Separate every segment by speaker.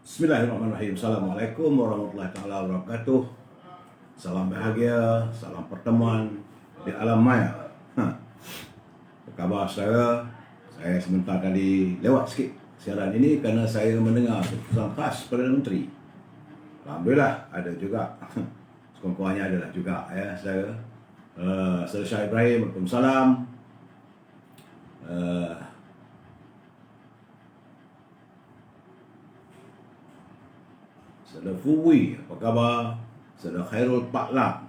Speaker 1: Bismillahirrahmanirrahim. Assalamualaikum warahmatullahi taala wabarakatuh. Salam bahagia, salam pertemuan di alam maya. Apa khabar saudara? Saya sebentar tadi lewat sikit siaran ini kerana saya mendengar keputusan khas Perdana Menteri. Alhamdulillah ada juga. Sekurang-kurangnya adalah juga ya saudara. Saudara Syah Ibrahim, Waalaikumsalam. Saudara Fuwi, apa khabar? Saudara Khairul Paklam.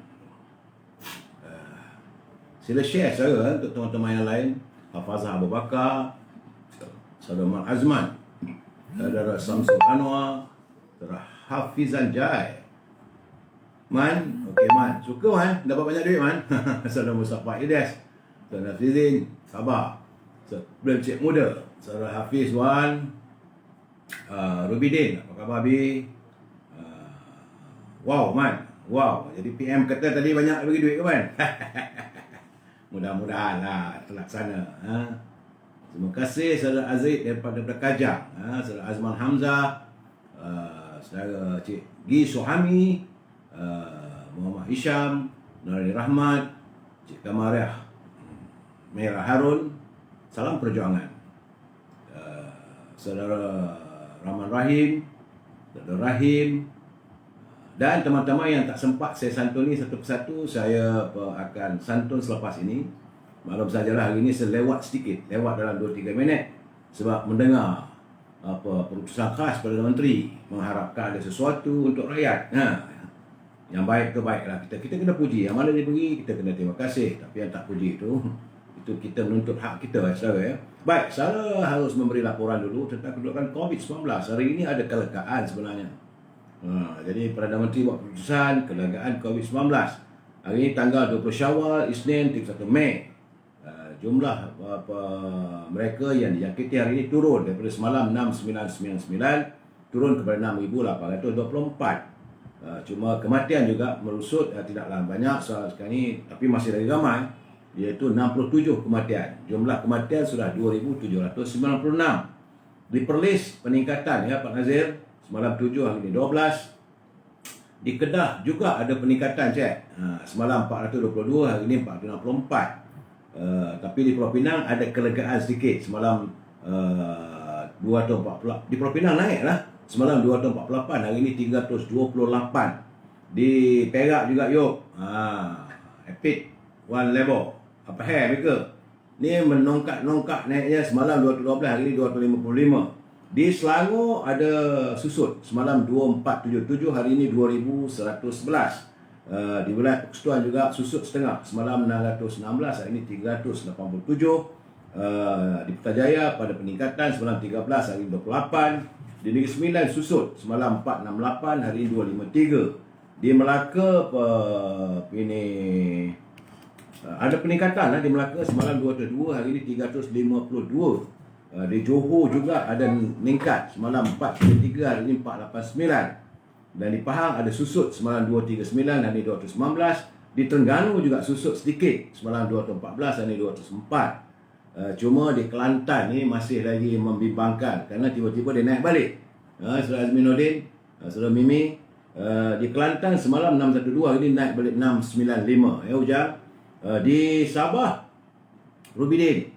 Speaker 1: Sila share saudara untuk teman-teman yang lain. Hafazah Abu Bakar, Saudara Mat Azman, Saudara Samsul Anwar, Saudara Hafizan Jai. Man, okey Man. Suka Man? Dapat banyak duit Man? Saudara Mustafa Ilyas, Saudara Fizin, sabar. Saudara Cik Muda, Saudara Hafiz Wan, Rubidin, apa khabar Bi? Wow Man, wow. Jadi PM kata tadi banyak bagi duit ke Man? Mudah-mudahan lah terlaksana. Terima kasih Saudara Aziz daripada Kajang, Saudara Azman Hamzah, Saudara Cik Gi Suhami, Muhammad Hisham, Nurani Rahmat, Cik Kamariah Merah Harun. Salam perjuangan. Saudara Rahman Rahim, Saudara Rahim, dan teman-teman yang tak sempat saya santuni satu persatu, saya akan santun selepas ini. Maklum sajalah hari ini saya lewat sedikit, lewat dalam 2-3 minit sebab mendengar keputusan khas Perdana Menteri mengharapkan ada sesuatu untuk rakyat. Yang baik tu baiklah, kita kena puji. Yang mana dia beri, kita kena terima kasih. Tapi yang tak puji itu kita menuntut hak kita saudara ya. Baik, saya harus memberi laporan dulu tentang kedudukan COVID-19. Hari ini ada kelegaan sebenarnya. Jadi Perdana Menteri buat keputusan kelegaan COVID-19. Hari ini tanggal 20 Syawal, Isnin 31 Mei. Jumlah mereka yang dijangkiti hari ini turun daripada semalam 6,999 turun kepada 6,824. Cuma kematian juga merusut, tidaklah banyak sekarang ini, tapi masih lagi ramai, iaitu 67 kematian. Jumlah kematian sudah 2,796. Di Perlis peningkatan ya Pak Nazir, semalam 7, hari ini 12. Di Kedah juga ada peningkatan cek. Semalam 422, hari ini 464. Tapi di Pulau Pinang ada kelegaan sedikit. Semalam 248. Di Pulau Pinang naik lah. Semalam 248, hari ini 328. Di Perak juga yuk. Epic one level. Apa mereka? Ni menongkat naiknya. Semalam 212, hari ini 255. Di Selangor ada susut. Semalam 2477, hari ini 2111. Di wilayah Persekutuan juga susut setengah. Semalam 616, hari ini 387. Di Putrajaya pada peningkatan, semalam 13, hari ini 28. Di Negeri Sembilan susut. Semalam 468, hari ini 253. Di Melaka ini ada peningkatan di Melaka. Semalam 202, hari ini 352. Di Johor juga ada meningkat. Semalam 433, hari ini 489. Dan di Pahang ada susut. Semalam 239, hari ini 219. Di Terengganu juga susut sedikit. Semalam 214, hari ini 204. Cuma di Kelantan ni masih lagi membimbangkan kerana tiba-tiba dia naik balik. Saudara Azminuddin, Saudara Mimi, di Kelantan semalam 612, hari ini naik balik 695 ya Ujang. Di Sabah Rubidin,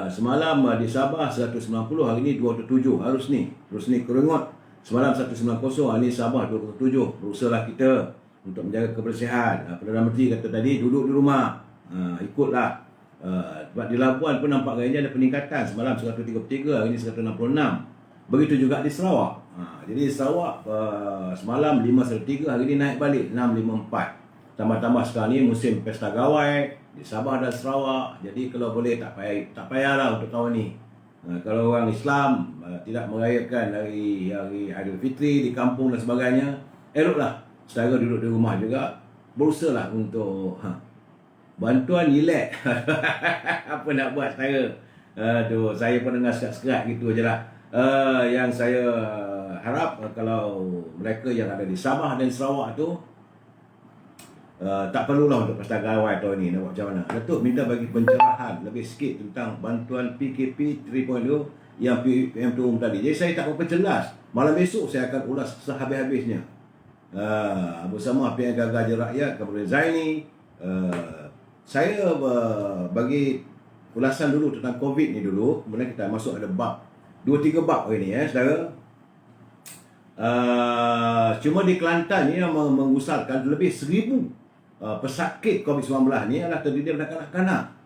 Speaker 1: semalam di Sabah 190, hari ini 207. Rusni Keringut semalam 190, hari ini Sabah 207. Berusahalah kita untuk menjaga kebersihan. Perdana Menteri kata tadi duduk di rumah, ikutlah. Sebab di Labuan pun nampak gayanya ada peningkatan. Semalam 133, hari ini 166. Begitu juga di Sarawak. Jadi Sarawak semalam 513, hari ini naik balik 654. Tambah-tambah sekarang ni musim pesta gawai di Sabah dan Sarawak. Jadi kalau boleh tak payahlah untuk tahun ni. Kalau orang Islam tidak merayakan hari Aidilfitri di kampung dan sebagainya, eloklah saudara duduk di rumah juga. Berusahalah untuk bantuan relax. Apa nak buat saudara? Saya pun dengar sekat-sekat gitu je lah. Yang saya harap kalau mereka yang ada di Sabah dan Sarawak tu tak perlulah untuk pesta gawai tahun ni. Nak buat macam mana? Datuk minta bagi pencerahan lebih sikit tentang bantuan PKP 3.0 yang PM tu tadi. Jadi saya tak berapa jelas. Malam besok saya akan ulas sehabis-habisnya. Bersama PM Gargaja Rakyat, Kemudian Zaini. Saya bagi ulasan dulu tentang COVID ni dulu. Kemudian kita masuk ada bab 2-3 bab hari ni saudara. Cuma di Kelantan ni yang mengusalkan lebih 1,000 pesakit COVID-19 ni adalah terdiri daripada kanak-kanak.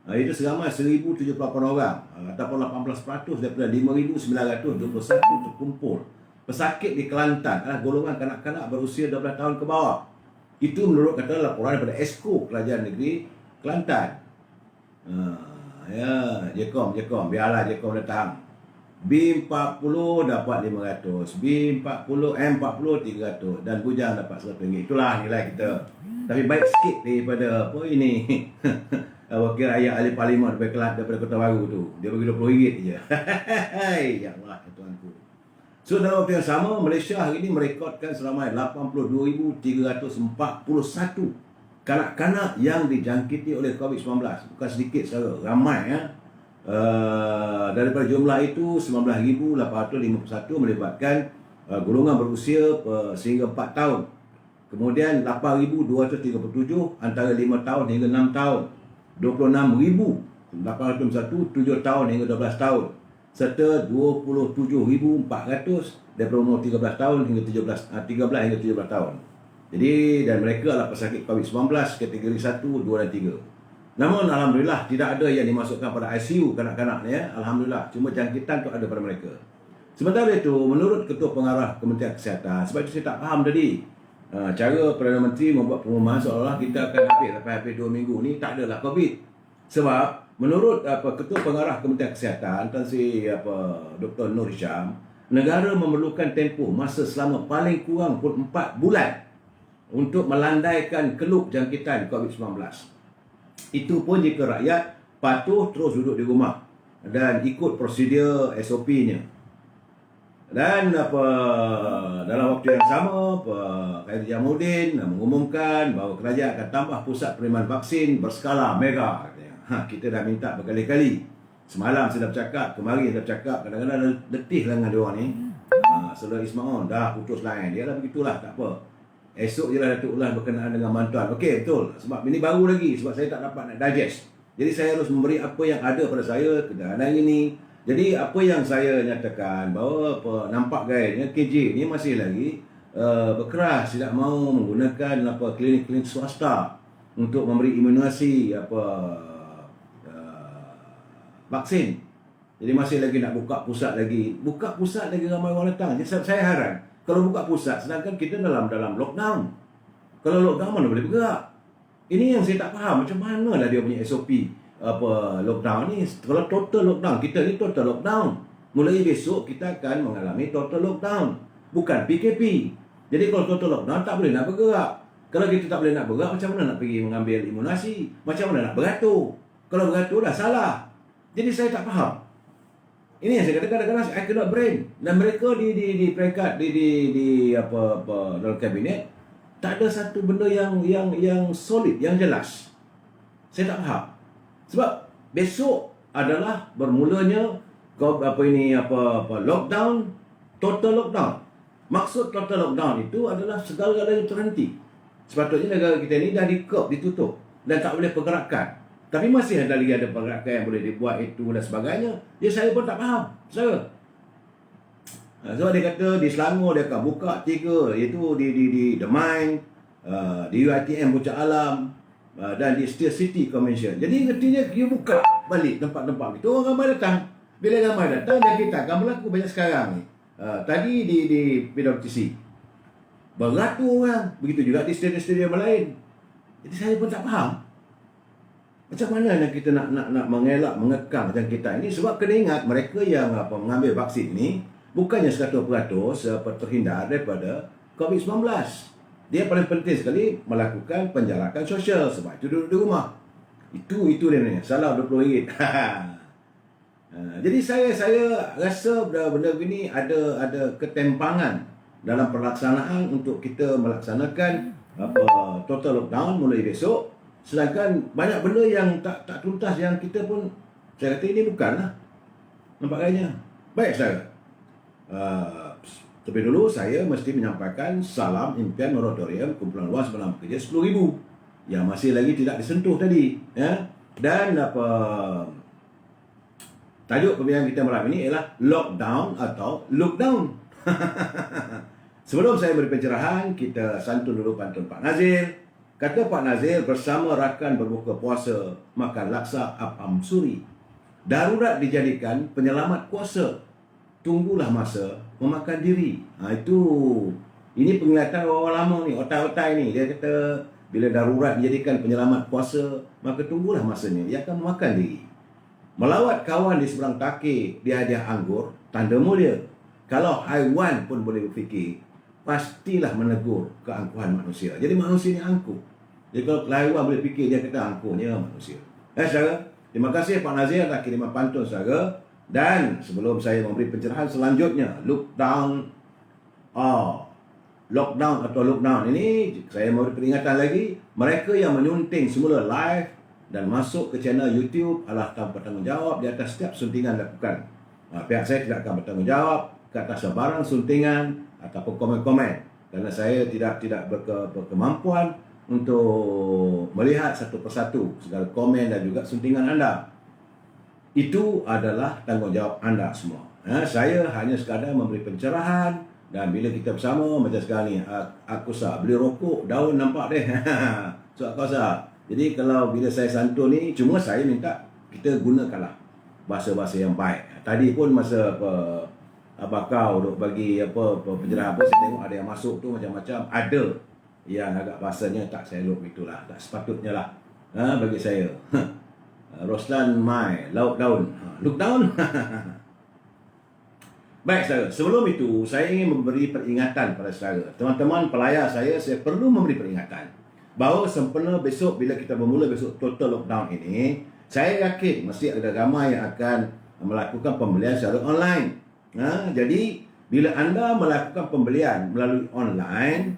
Speaker 1: Itu seramai 1,078 orang ataupun 18% daripada 5,921 terkumpul. Pesakit di Kelantan adalah golongan kanak-kanak berusia 12 tahun ke bawah. Itu menurut kata laporan daripada Esko Kerajaan Negeri Kelantan. Jekom, biarlah Jekom datang. B40 dapat 500, B40, M40 300 dan bujang dapat RM100. Itulah nilai kita. Tapi baik sikit daripada apa ini. Wakil rakyat ahli parlimen daripada Kota Baru tu. Dia bagi RM20 je. Ya Allah, tuanku. So dalam waktu yang sama, Malaysia hari ini merekodkan seramai 82,341 kanak-kanak yang dijangkiti oleh COVID-19. Bukan sedikit saudara, ramai daripada jumlah itu 19,851 melibatkan golongan berusia sehingga 4 tahun. Kemudian 8,237 antara 5 tahun hingga 6 tahun. 26,801 7 tahun hingga 12 tahun. Serta 27,400 daripada umur 13 tahun hingga 13 hingga 17 tahun. Jadi dan mereka adalah pesakit COVID-19 kategori 1, 2 dan 3. Namun alhamdulillah tidak ada yang dimasukkan pada ICU kanak-kanak ni Alhamdulillah. Cuma jangkitan tu ada pada mereka. Sementara itu menurut Ketua Pengarah Kementerian Kesihatan, sebab itu saya tak faham tadi cara Perdana Menteri membuat pengumuman seolah-olah kita akan habis 2 minggu ni tak adalah COVID. Sebab menurut Ketua Pengarah Kementerian Kesihatan Tan Sri Dr. Nur Hisham, negara memerlukan tempoh masa selama paling kurang pun 4 bulan untuk melandaikan keluk jangkitan COVID-19. Itu pun jika rakyat patuh terus duduk di rumah dan ikut prosedur SOP-nya. Dan dalam waktu yang sama Khairi Jamaluddin mengumumkan bahawa kerajaan akan tambah pusat penerimaan vaksin berskala mega. Kita dah minta berkali-kali. Semalam saya dah bercakap, kemarin saya dah bercakap, kadang-kadang letih lah dengan dia orang ni. Saudara Ismail dah putus lain. Dia lah begitulah, tak apa. Esok je lah Datuk Ulas berkenaan dengan bantuan. Okey, betul. Sebab ini baru lagi. Sebab saya tak dapat nak digest. Jadi saya harus memberi apa yang ada pada saya keadaan hari ini. Jadi apa yang saya nyatakan bahawa nampak gayanya KJ ni masih lagi berkeras tidak mahu menggunakan klinik-klinik swasta untuk memberi imunisasi vaksin. Jadi masih lagi nak buka pusat lagi. Buka pusat lagi ramai orang datang. Jadi saya heran. Kalau buka pusat, sedangkan kita dalam lockdown. Kalau lockdown mana boleh bergerak? Ini yang saya tak faham. Macam mana lah dia punya SOP lockdown ni? Kalau total lockdown, kita ni total lockdown. Mulai besok kita akan mengalami total lockdown. Bukan PKP. Jadi kalau total lockdown tak boleh nak bergerak. Kalau kita tak boleh nak bergerak, macam mana nak pergi mengambil imunisasi? Macam mana nak beratur? Kalau beratur dah salah. Jadi saya tak faham. Ini yang saya katakan kadang-kadang I cannot brain. Dan mereka di peringkat dalam kabinet tak ada satu benda yang solid, yang jelas. Saya tak faham. Sebab besok adalah bermulanya lockdown, total lockdown. Maksud total lockdown itu adalah segala-galanya terhenti. Sepatutnya negara kita ini dah ditutup dan tak boleh pergerakan. Tapi masih ada lagi ada pergerakan yang boleh dibuat itu dan sebagainya. Jadi saya pun tak faham. Sebab dia kata di Selangor dia akan buka 3, iaitu di The Mine, di UiTM Puncak Alam dan di Steel City Convention. Jadi artinya dia buka balik tempat-tempat itu. Orang ramai datang. Bila ramai datang, dan kita akan berlaku banyak sekarang ni. Tadi di PWTC beratus orang. Begitu juga di stadium-stadium lain. Jadi saya pun tak faham. Macam mana yang kita nak mengelak, mengekang jangkitan ini? Sebab kena ingat mereka yang mengambil vaksin ini bukannya 100% terhindar daripada COVID-19. Dia paling penting sekali melakukan penjarakan sosial. Sebab itu duduk di rumah. Itu dia ni. Salah RM20. Jadi saya rasa benda ini ada ketempangan dalam pelaksanaan untuk kita melaksanakan total lockdown mulai besok. Sedangkan banyak benda yang tak tuntas yang kita pun saya kata ini bukanlah. Nampak gayanya. Baik saudara, terlebih dulu saya mesti menyampaikan salam impian moratorium kumpulan luas malam kerja 10,000 yang masih lagi tidak disentuh tadi, ya. Dan tajuk perbincangan kita malam ini ialah lockdown atau lookdown. Sebelum saya beri pencerahan, kita santun dulu pantun Pak Nazir. Kata Pak Nazir, bersama rakan berbuka puasa makan laksa apam suri. Darurat dijadikan penyelamat kuasa. Tunggulah masa memakan diri. Ini penglihatan orang lama ni, otak-otak ni. Dia kata bila darurat dijadikan penyelamat kuasa, maka tunggulah masanya ia akan memakan diri. Melawat kawan di seberang takir dia hadiah anggur, tanda mulia. Kalau haiwan pun boleh berfikir, pastilah menegur keangkuhan manusia. Jadi manusia ni angkuh. Jadi kalau haiwan boleh fikir, dia kata angkuhnya manusia. Saudara, terima kasih Pak Nazir atas kiriman pantun saudara. Dan sebelum saya memberi pencerahan selanjutnya, lockdown atau lockdown ini, saya memberi peringatan lagi. Mereka yang menyunting semula live dan masuk ke channel YouTube adalah tanpa bertanggungjawab di atas setiap suntingan dilakukan. Pihak saya tidak akan bertanggungjawab ke atas sebarang suntingan ataupun komen-komen, kerana saya tidak berkemampuan untuk melihat satu persatu segala komen dan juga suntingan anda. Itu adalah tanggungjawab anda semua. Saya hanya sekadar memberi pencerahan. Dan bila kita bersama macam sekarang ni, aku sah beli rokok, daun nampak deh. So aku sah. Jadi kalau bila saya santun ni, cuma saya minta kita gunakanlah bahasa-bahasa yang baik. Tadi pun masa kau duk bagi pencerahan saya tengok ada yang masuk tu macam-macam. Ada yang agak bahasanya tak selok itulah, tak sepatutnya lah bagi saya. Roslan Mai, laut daun. Lookdown. Baik saudara, sebelum itu saya ingin memberi peringatan pada saudara. Teman-teman pelayar saya perlu memberi peringatan bahawa sempena besok bila kita bermula besok total lockdown ini, saya yakin mesti ada ramai yang akan melakukan pembelian secara online. Jadi bila anda melakukan pembelian melalui online,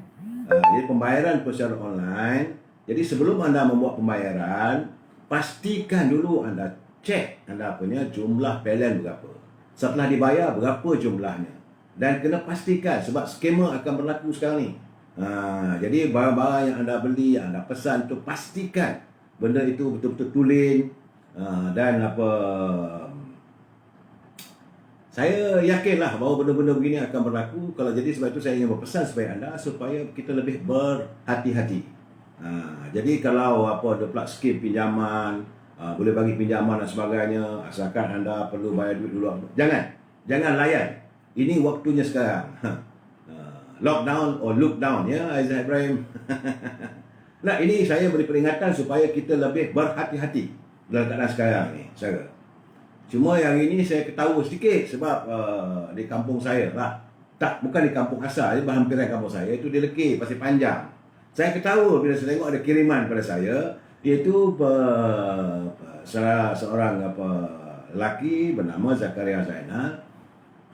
Speaker 1: jadi pembayaran pun secara online. Jadi sebelum anda membuat pembayaran, pastikan dulu anda cek anda punya jumlah PLN berapa. Setelah dibayar berapa jumlahnya. Dan kena pastikan sebab skema akan berlaku sekarang ni. Jadi barang-barang yang anda beli, yang anda pesan tu pastikan benda itu betul-betul tulen. Dan saya yakinlah bahawa benda-benda begini akan berlaku. Kalau jadi sebab itu saya ingin berpesan supaya anda supaya kita lebih berhati-hati. Jadi kalau ada pula skim pinjaman, boleh bagi pinjaman dan sebagainya, asalkan anda perlu bayar duit dulu. Jangan layan. Ini waktunya sekarang. Lockdown or lookdown, ya Aizah Ibrahim. Nah, ini saya beri peringatan supaya kita lebih berhati-hati dalam keadaan sekarang ni, saudara. Cuma yang ini saya ketawa sedikit sebab di kampung saya lah. Bukan di kampung asal, di hampiran kampung saya itu di Lekir, Pasir Panjang. Saya ketawa bila saya tengok ada kiriman pada saya, iaitu seorang lelaki bernama Zakaria Zainal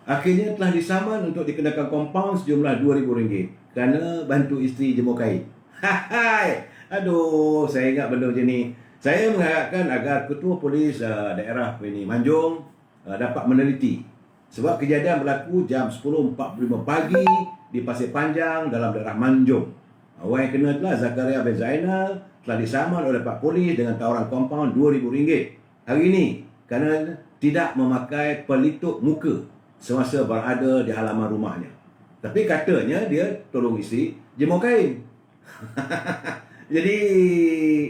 Speaker 1: akhirnya telah disaman untuk dikenakan kompaun sejumlah RM2,000 kerana bantu isteri jemur kain. Aduh, saya ingat benda macam ni. Saya mengharapkan agar Ketua Polis daerah ini Manjung dapat meneliti sebab kejadian berlaku jam 10.45 pagi di Pasir Panjang dalam daerah Manjung. Orang yang kena adalah Zakaria bin Zainal, telah disaman oleh Pak Polis dengan tawaran kompaun RM2,000 hari ini kerana tidak memakai pelitup muka semasa berada di halaman rumahnya. Tapi katanya dia tolong isteri jemur kain. Jadi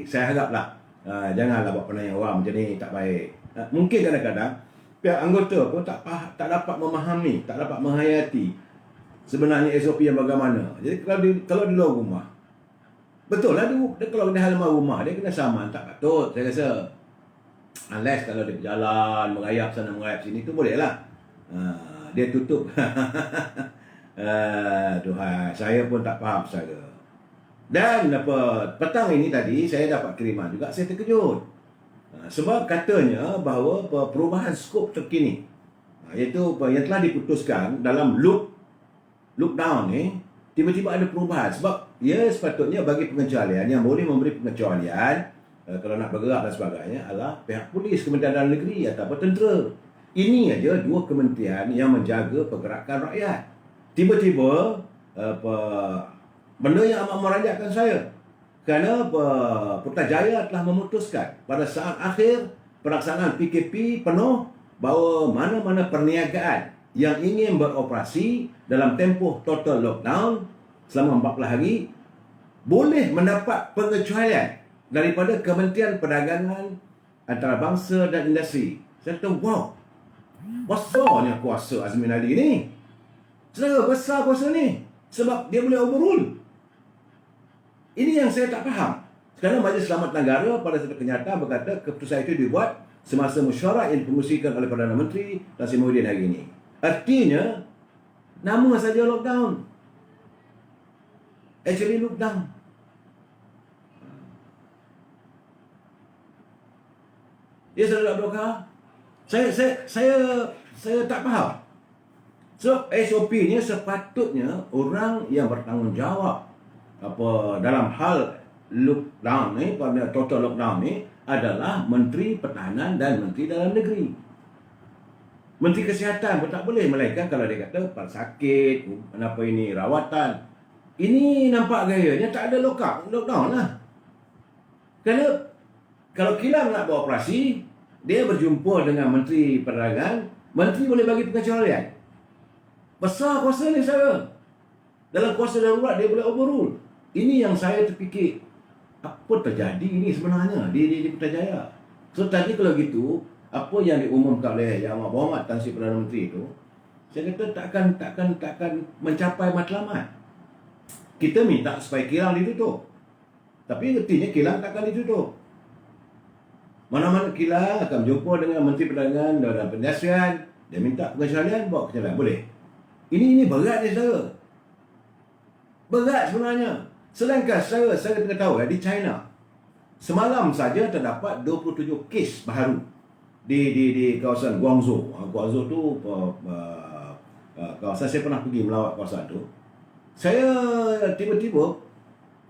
Speaker 1: saya haraplah janganlah buat penanya orang macam ni, tak baik. Mungkin kadang-kadang pihak anggota pun tak dapat memahami, tak dapat menghayati sebenarnya SOP yang bagaimana. Jadi kalau di luar rumah, betul lah dia kalau di halaman rumah dia kena saman, tak patut saya rasa. Unless kalau dia berjalan merayap sana merayap sini tu boleh lah. Dia tutup. Tuhan, saya pun tak faham saya. Dan petang ini tadi saya dapat kiriman juga, saya terkejut. Sebab katanya bahawa perubahan skop terkini, iaitu yang telah diputuskan dalam lockdown ni, tiba-tiba ada perubahan. Sebab sepatutnya bagi pengecualian, yang boleh memberi pengecualian kalau nak bergerak dan sebagainya adalah pihak polis, Kementerian Dalam Negeri ataupun tentera. Ini aja dua kementerian yang menjaga pergerakan rakyat. Tiba-tiba benda yang amat meranjatkan saya, kerana Putrajaya telah memutuskan pada saat akhir pelaksanaan PKP penuh bahawa mana-mana perniagaan yang ingin beroperasi dalam tempoh total lockdown selama 14 hari boleh mendapat pengecualian daripada Kementerian Perdagangan Antarabangsa dan Industri. Saya kata, wow, besarnya kuasa Azmin Ali ni. Saudara, besar kuasa ni. Sebab dia boleh overrule. Ini yang saya tak faham. Sekarang Majlis Selamat Negara pada satu kenyataan berkata keputusan itu dibuat semasa mesyuarat yang dipengerusikan oleh Perdana Menteri Nasir Mohidin hari ini. Artinya, nama saja lockdown. Actually lockdown. Ya, saudara Abdul Kahar, saya tak faham. So, SOP-nya sepatutnya orang yang bertanggungjawab dalam hal lockdown ni, pada total lockdown ni adalah Menteri Pertahanan dan Menteri Dalam Negeri. Menteri Kesihatan pun tak boleh, melainkan kalau dia kata pada sakit, kenapa ini rawatan. Ini nampak gayanya tak ada lockdown lah. Kerana kalau kilang nak beroperasi, dia berjumpa dengan Menteri Perdagangan, Menteri boleh bagi pengecualian. Besar kuasa ni saya. Dalam kuasa darurat dia boleh overrule. Ini yang saya terfikir, apa terjadi ini sebenarnya di Putrajaya. So tadi kalau gitu, apa yang diumumkan oleh Yang Amat Berhormat Tan Sri Perdana Menteri itu, saya kata takkan mencapai matlamat. Kita minta supaya kilang ditutup. Tapi artinya kilang takkan ditutup. Mana-mana kilang akan berjumpa dengan Menteri Perdagangan dan Perindustrian, dia minta pengecualian, bawa pengecualian, boleh. Ini berat ni saudara. Berat sebenarnya. Sedangkan saya tengah tahu di China, semalam saja terdapat 27 kes baru di kawasan Guangzhou. Guangzhou tu kawasan saya pernah pergi melawat kawasan tu. Saya tiba-tiba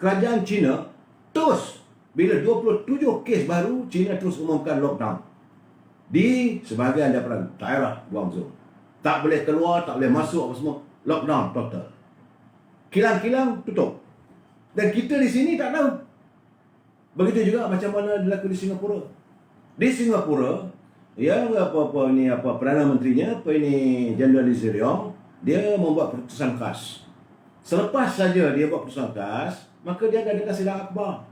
Speaker 1: kerajaan China terus, bila 27 kes baru, China terus umumkan lockdown di sebahagian daripada daerah Guangzhou. Tak boleh keluar, tak boleh masuk, apa semua. Lockdown total. Kilang-kilang tutup. Dan kita di sini tak tahu. Begitu juga macam mana berlaku di Singapura. Di Singapura, yang Perdana Menterinya, General Lee Hsien Loong, dia membuat keputusan khas. Selepas saja dia buat keputusan khas, maka dia ada sidang akhbar.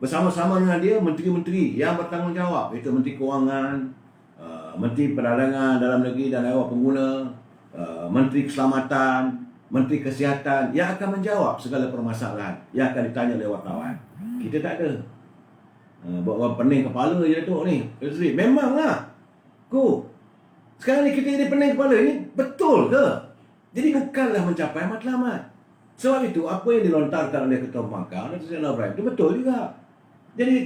Speaker 1: Bersama-sama dengan dia, menteri-menteri yang bertanggungjawab, iaitu Menteri Kewangan, Menteri Perdagangan Dalam Negeri dan Ewa Pengguna, Menteri Keselamatan, Menteri Kesihatan yang akan menjawab segala permasalahan yang akan ditanya oleh wartawan. Kita tak ada. Buat pening kepala je Datuk ni. Memanglah. Sekarang ni kita jadi pening kepala ni betul ke? Jadi bukanlah mencapai matlamat. Sebab itu apa yang dilontarkan oleh Ketua Pembangkang Datuk Seri Anwar Ibrahim itu betul juga. Jadi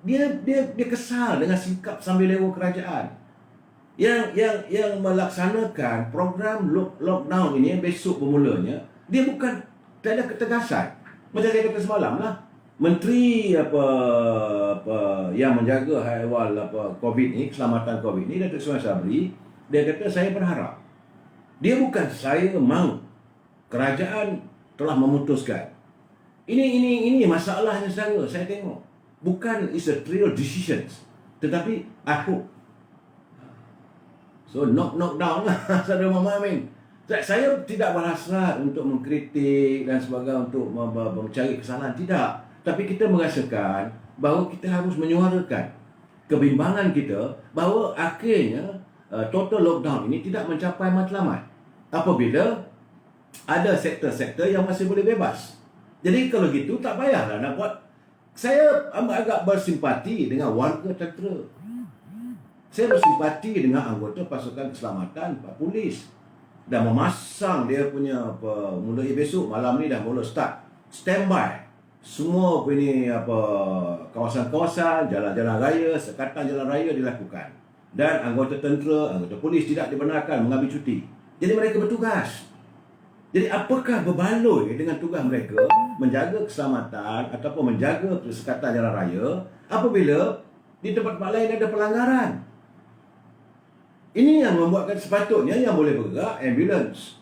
Speaker 1: dia kesal dengan sikap sambil lewa kerajaan yang melaksanakan program lockdown ini yang besok bermulanya. Dia bukan, tak ada ketegasan. Macam saya kata semalam lah, Menteri yang menjaga hal COVID ni, keselamatan COVID ni, Datuk Seri Sabri, dia kata saya berharap. Dia bukan saya mahu, kerajaan telah memutuskan. Ini masalahnya saya tengok. Bukan is a trial decisions, tetapi I hope. So knock down lah, saudara Muhammad Amin. Saya tidak berhasrat untuk mengkritik dan sebagainya, untuk mencari kesalahan, tidak. Tapi kita merasakan bahawa kita harus menyuarakan kebimbangan kita bahawa akhirnya total lockdown ini tidak mencapai matlamat apabila ada sektor-sektor yang masih boleh bebas. Jadi kalau gitu tak payahlah nak buat. Saya agak bersimpati dengan warga tentera. Saya bersimpati dengan anggota pasukan keselamatan, polis, dah memasang dia punya mulai besok malam ni dah mula start standby. Semua kawasan-kawasan, jalan-jalan raya, sekatan jalan raya dilakukan. Dan anggota tentera, anggota polis tidak dibenarkan mengambil cuti. Jadi mereka bertugas. Jadi apakah berbaloi dengan tugas mereka menjaga keselamatan ataupun menjaga sekatan jalan raya apabila di tempat-tempat lain ada pelanggaran? Ini yang membuatkan sepatutnya yang boleh bergerak ambulans.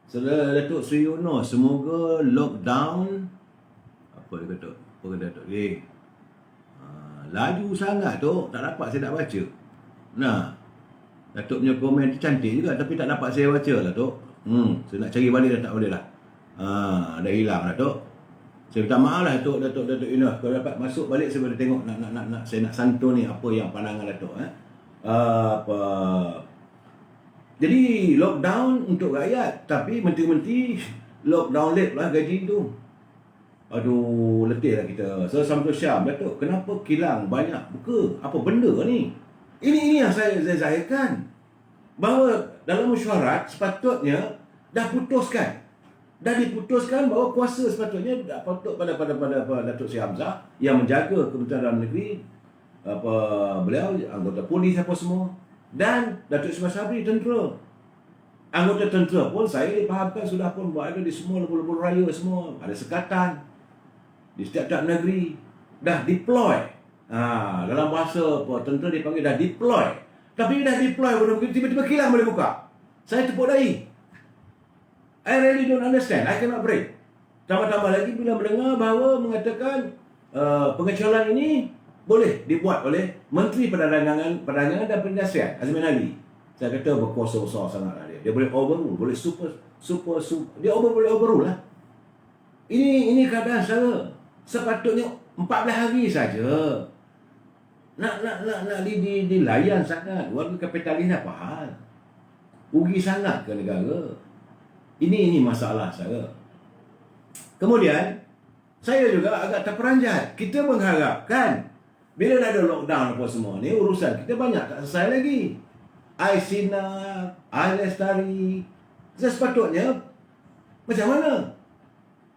Speaker 1: Saudara Datuk Seri Yunos, semoga lockdown apa dia kata? Apa kata Datuk? Laju sangat tu, tak dapat saya nak baca. Nah, Datuk punya komen tu cantik juga tapi tak dapat saya baca lah Tok. Saya nak cari balik dah tak boleh lah. Dah hilang dah Tok. Saya minta maaf lah Datuk Yunos. Kalau dapat masuk balik saya boleh tengok nak saya nak santun ni apa yang pandangan Datuk apa. Jadi lockdown untuk rakyat tapi menteri-menteri lockdown late lah gaji tu. Aduh, letih lah kita. So, Samsul Syam, Datuk, kenapa kilang banyak buka? Apa benda ni? Ini yang saya zahirkan. Bahawa dalam mesyuarat sepatutnya dah putuskan. Dah diputuskan bahawa kuasa sepatutnya patut pada Datuk Seri Hamzah yang menjaga Kementerian Dalam Negeri, beliau anggota polis apa semua, dan Datuk Ismail Sabri tentera. Anggota tentera pun saya difahamkan sudah pun berada di semua lebuh-lebuh raya semua, ada sekatan di setiap negeri, dah deploy. Dalam bahasa tentera dipanggil dah deploy. Tapi dah deploy, tiba-tiba kilang boleh buka. Saya tepuk dahi. I really don't understand. I cannot break. Tambah-tambah lagi bila mendengar bahawa mengatakan pengecualian ini boleh dibuat oleh Menteri Perdagangan dan Perindustrian Azmin Ali. Saya kata berkuasa besar sangatlah dia. Dia boleh overrule, boleh super dia boleh overrule lah. Ini keadaan saya. Sepatutnya 14 hari saja. Nak dilayan sangat. Warga kapitalis apa hal? Rugi sangat ke negara. Ini masalah saya. Kemudian saya juga agak terperanjat. Kita mengharapkan bila dah ada lockdown apa semua ni, urusan kita banyak tak selesai lagi. Sinar, Lestari, sepatutnya macam mana?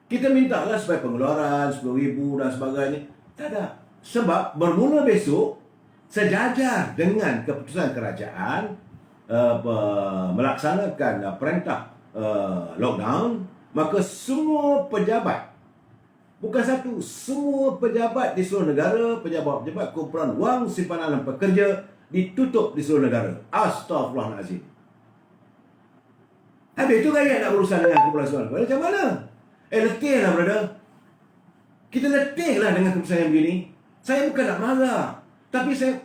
Speaker 1: Kita mintalah supaya pengeluaran 10,000 dan sebagainya. Tak ada. Sebab bermula besok sejajar dengan keputusan kerajaan melaksanakan perintah lockdown, maka semua pejabat, bukan satu, semua pejabat di seluruh negara, pejabat-pejabat kumpulan wang simpanan dan pekerja ditutup di seluruh negara. Astaghfirullahalazim. Habis itu rakyat nak berurusan dengan kumpulan simpanan. Macam mana? Letih lah brother. Kita letih lah dengan keputusan yang begini. Saya bukan nak marah, tapi saya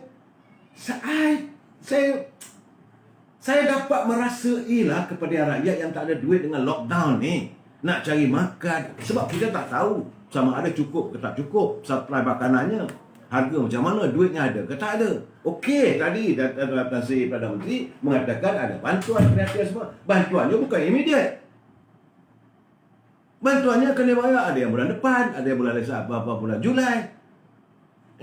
Speaker 1: dapat merasailah kepada rakyat yang tak ada duit dengan lockdown ni, nak cari makan. Sebab kita tak tahu sama ada cukup ke tak cukup supply makanannya, harga macam mana, duitnya ada ke tak ada. Okey, tadi Tan Sri Perdana Menteri mengatakan ada bantuan perhatian semua. Bantuannya bukan immediate. Bantuannya akan dibayar, ada yang bulan depan, ada yang bulan bulan Julai.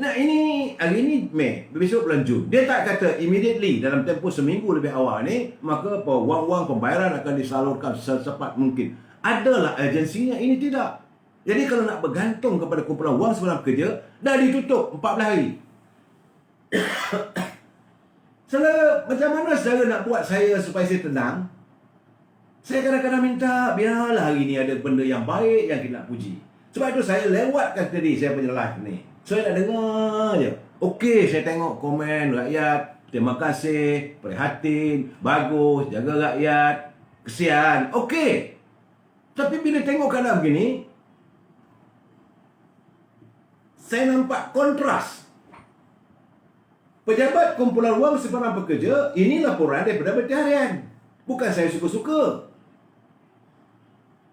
Speaker 1: Nah, ini hari ini Mei, besok bulan Jun. Dia tak kata immediately dalam tempoh seminggu lebih awal ni, maka wang-wang pembayaran akan disalurkan secepat mungkin. Adalah agensinya, ini tidak. Jadi kalau nak bergantung kepada kumpulan wang simpanan pekerja, dah ditutup 14 hari. Macam mana saudara nak buat saya supaya saya tenang? Saya kadang-kadang minta, biarlah hari ni ada benda yang baik yang kita nak puji. Sebab itu saya lewatkan tadi saya punya live ni. Saya nak dengar je. Okey, saya tengok komen rakyat. Terima kasih, prihatin, bagus, jaga rakyat, kesian. Okey. Tapi bila tengok keadaan begini, saya nampak kontras. Pejabat kumpulan wang simpanan pekerja, ini laporan daripada Berita Harian. Bukan saya suka-suka.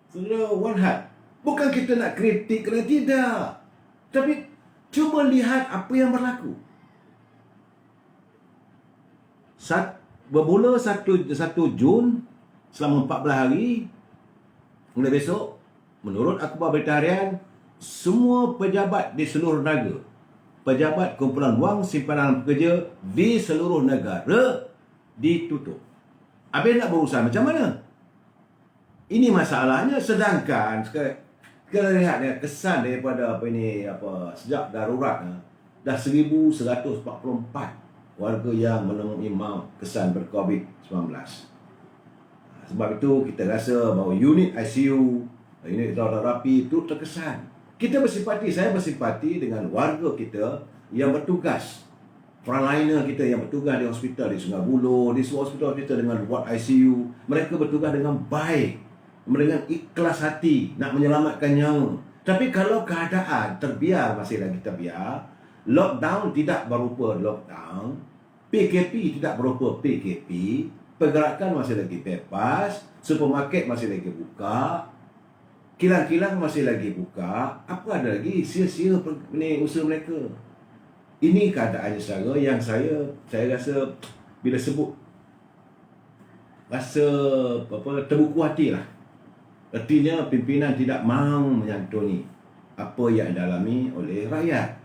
Speaker 1: Saudara Wan Hat, bukan kita nak kritik kerana tidak. Tapi cuba lihat apa yang berlaku. Bermula 1 Jun, selama 14 hari, mulai besok, menurut akhbar Berita Harian, semua pejabat di seluruh negara, pejabat kumpulan wang simpanan pekerja di seluruh negara ditutup. Habis nak berurusan macam mana? Ini masalahnya. Sedangkan kita lihat kesan daripada sejak darurat dah 1,144 warga yang menemui maut kesan ber-COVID-19. Sebab itu kita rasa bahawa unit ICU, unit terapi itu terkesan. Saya bersimpati dengan warga kita yang bertugas frontliner kita yang bertugas di hospital di Sungai Buloh, di semua hospital-hospital dengan ward ICU, mereka bertugas dengan baik, dengan ikhlas hati nak menyelamatkan nyawa. Tapi kalau keadaan terbiar, masih lagi terbiar, lockdown tidak berupa lockdown, PKP tidak berupa PKP, pergerakan masih lagi bebas, supermarket masih lagi buka, kilang-kilang masih lagi buka, apa ada lagi sia-sia usaha mereka. Ini keadaannya secara yang saya rasa bila sebut rasa terbuku hati lah. Artinya pimpinan tidak mahu menyantuni apa yang dialami oleh rakyat.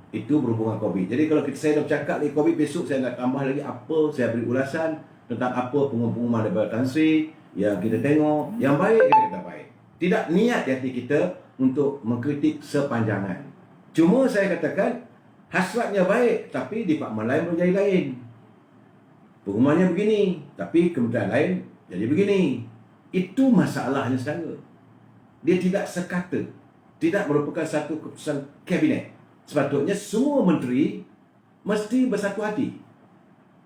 Speaker 1: Itu berhubungan COVID. Jadi kalau saya dah bercakap lagi COVID, besok saya akan tambah lagi apa, saya beri ulasan tentang apa pengumuman daripada Tan Sri yang kita tengok, yang baik kita kata baik. Tidak niat di hati kita untuk mengkritik sepanjangan. Cuma saya katakan hasratnya baik, tapi departmen lain menjadi lain. Pengumumannya begini, tapi kementerian lain jadi begini. Itu masalahnya saudara. Dia tidak sekata, tidak merupakan satu keputusan kabinet. Sepatutnya semua menteri mesti bersatu hati.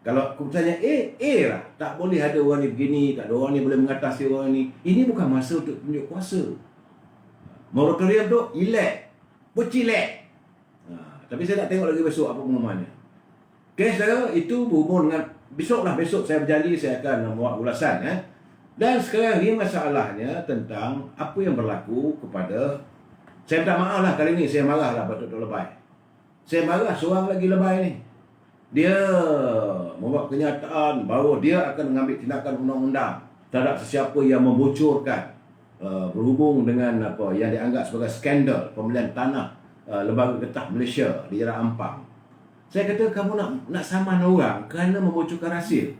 Speaker 1: Kalau keputusannya A lah. Tak boleh ada orang ni begini, tak ada orang ni boleh mengatasi orang ni. Ini bukan masa untuk tunjuk kuasa. Moratorium tu elak, pecilek. Tapi saya nak tengok lagi besok apa pengumumannya. Okey, saudara, itu berhubung dengan besok saya berjanji saya akan buat ulasan. Dan sekarang ni masalahnya tentang apa yang berlaku kepada, saya minta maaf lah kali ni saya marah lah Datuk Lebay. Saya marah seorang lagi Lebay ni. Dia membuat kenyataan bahawa dia akan mengambil tindakan undang-undang terhadap sesiapa yang membocorkan berhubung dengan apa yang dianggap sebagai skandal pembelian tanah Lembaga Getah Malaysia di Jalan Ampang. Saya kata kamu nak saman orang kerana membocorkan rahsia.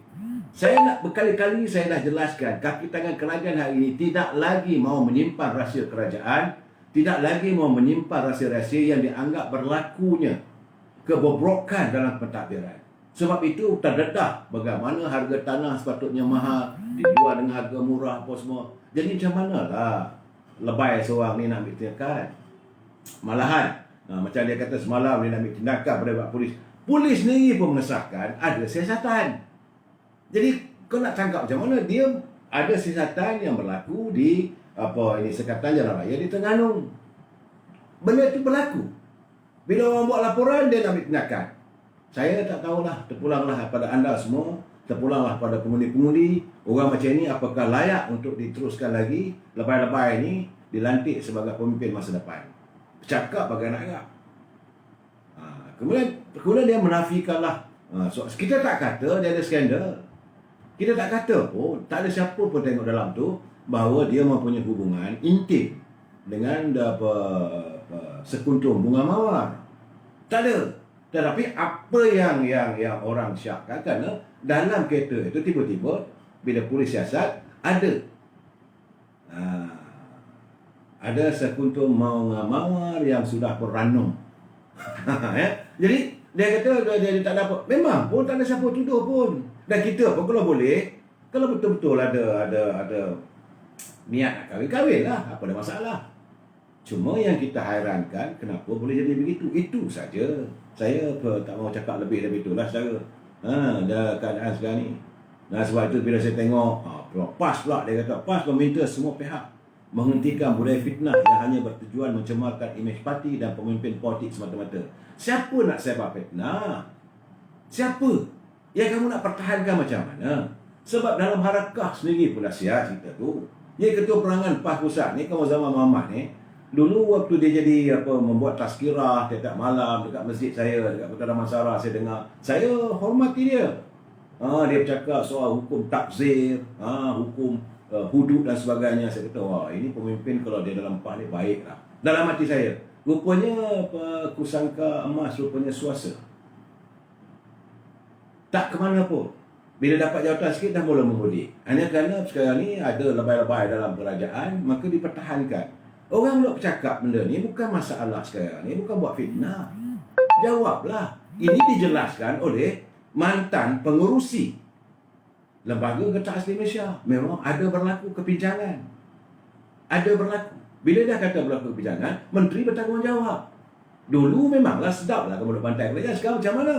Speaker 1: Saya nak berkali-kali saya dah jelaskan, kaki tangan kerajaan hari ini tidak lagi mau menyimpan rahsia kerajaan, tidak lagi mau menyimpan rahsia-rahsia yang dianggap berlakunya kebobrokan dalam pentadbiran. Sebab itu terdedah bagaimana harga tanah sepatutnya mahal, dijual dengan harga murah apa semua. Jadi macam manalah Lebay seorang ni nak ambil tindakan. Malahan macam dia kata semalam dia nak ambil tindakan pada pihak polis. Polis sendiri pun mengesahkan ada siasatan. Jadi kau nak tangkap macam mana? Dia ada siasatan yang berlaku di Sekatan Jalan Raya di Terengganu. Benda itu berlaku. Bila orang buat laporan, dia nak ambil tindakan. Saya tak tahulah, terpulanglah pada anda semua, terpulanglah pada pengundi-pengundi. Orang macam ni apakah layak untuk diteruskan lagi? Lebay-lebay ni dilantik sebagai pemimpin masa depan. Bercakap bagai anak Arab. Kemudian dia menafikanlah. So, kita tak kata dia ada skandal. Kita tak kata pun, tak ada siapa pun tengok dalam tu bahawa dia mempunyai hubungan intim dengan sekuntum bunga mawar. Tak ada. Tetapi apa yang orang syakkan, kerana dalam kereta itu tiba-tiba bila polis siasat ada sekuntum bunga mawar yang sudah beranum. Jadi dia kata dia tak dapat. Memang pun tak ada siapa tuduh pun. Dan kita pun kalau boleh, kalau betul-betul ada niat nak kahwin lah, apa ada masalah. Cuma yang kita hairankan kenapa boleh jadi begitu. Itu saja. Saya tak mau cakap lebih dari itulah saudara. Dah keadaan sekarang ni. Nah, sebab itu bila saya tengok PAS pula, dia kata PAS meminta semua pihak menghentikan budaya fitnah yang hanya bertujuan mencemarkan imej parti dan pemimpin politik semata-mata. Siapa nak sebar fitnah? Siapa? Yang kamu nak pertahankan macam mana? Sebab dalam harakah sendiri pun dah siap cerita tu. Dia ketua perangan PAS pusat ni, kamu zaman Muhammad ni, dulu waktu dia jadi membuat tazkirah tiap malam dekat masjid saya, dekat Kota Damansara, saya dengar. Saya hormati dia. Dia bercakap soal hukum takzir, hukum hudud dan sebagainya. Saya kata, wah, ini pemimpin kalau dia dalam PAS ni baik lah. Dalam hati saya, rupanya kusangka emas rupanya suasa. Tak ke mana pun. Bila dapat jawatan sikit dah mula mengudik. Hanya kerana sekarang ni ada lebay-lebay dalam kerajaan, maka dipertahankan. Orang nak bercakap benda ni bukan masalah sekarang ni, bukan buat fitnah. Jawablah. Ini dijelaskan oleh mantan pengerusi Lembaga Getah Asli Malaysia. Memang ada berlaku kepinjangan. Ada berlaku. Bila dah kata berlaku kepinjangan, menteri bertanggungjawab. Dulu memanglah sedaplah kamu duduk pantai kerajaan. Sekarang macam mana?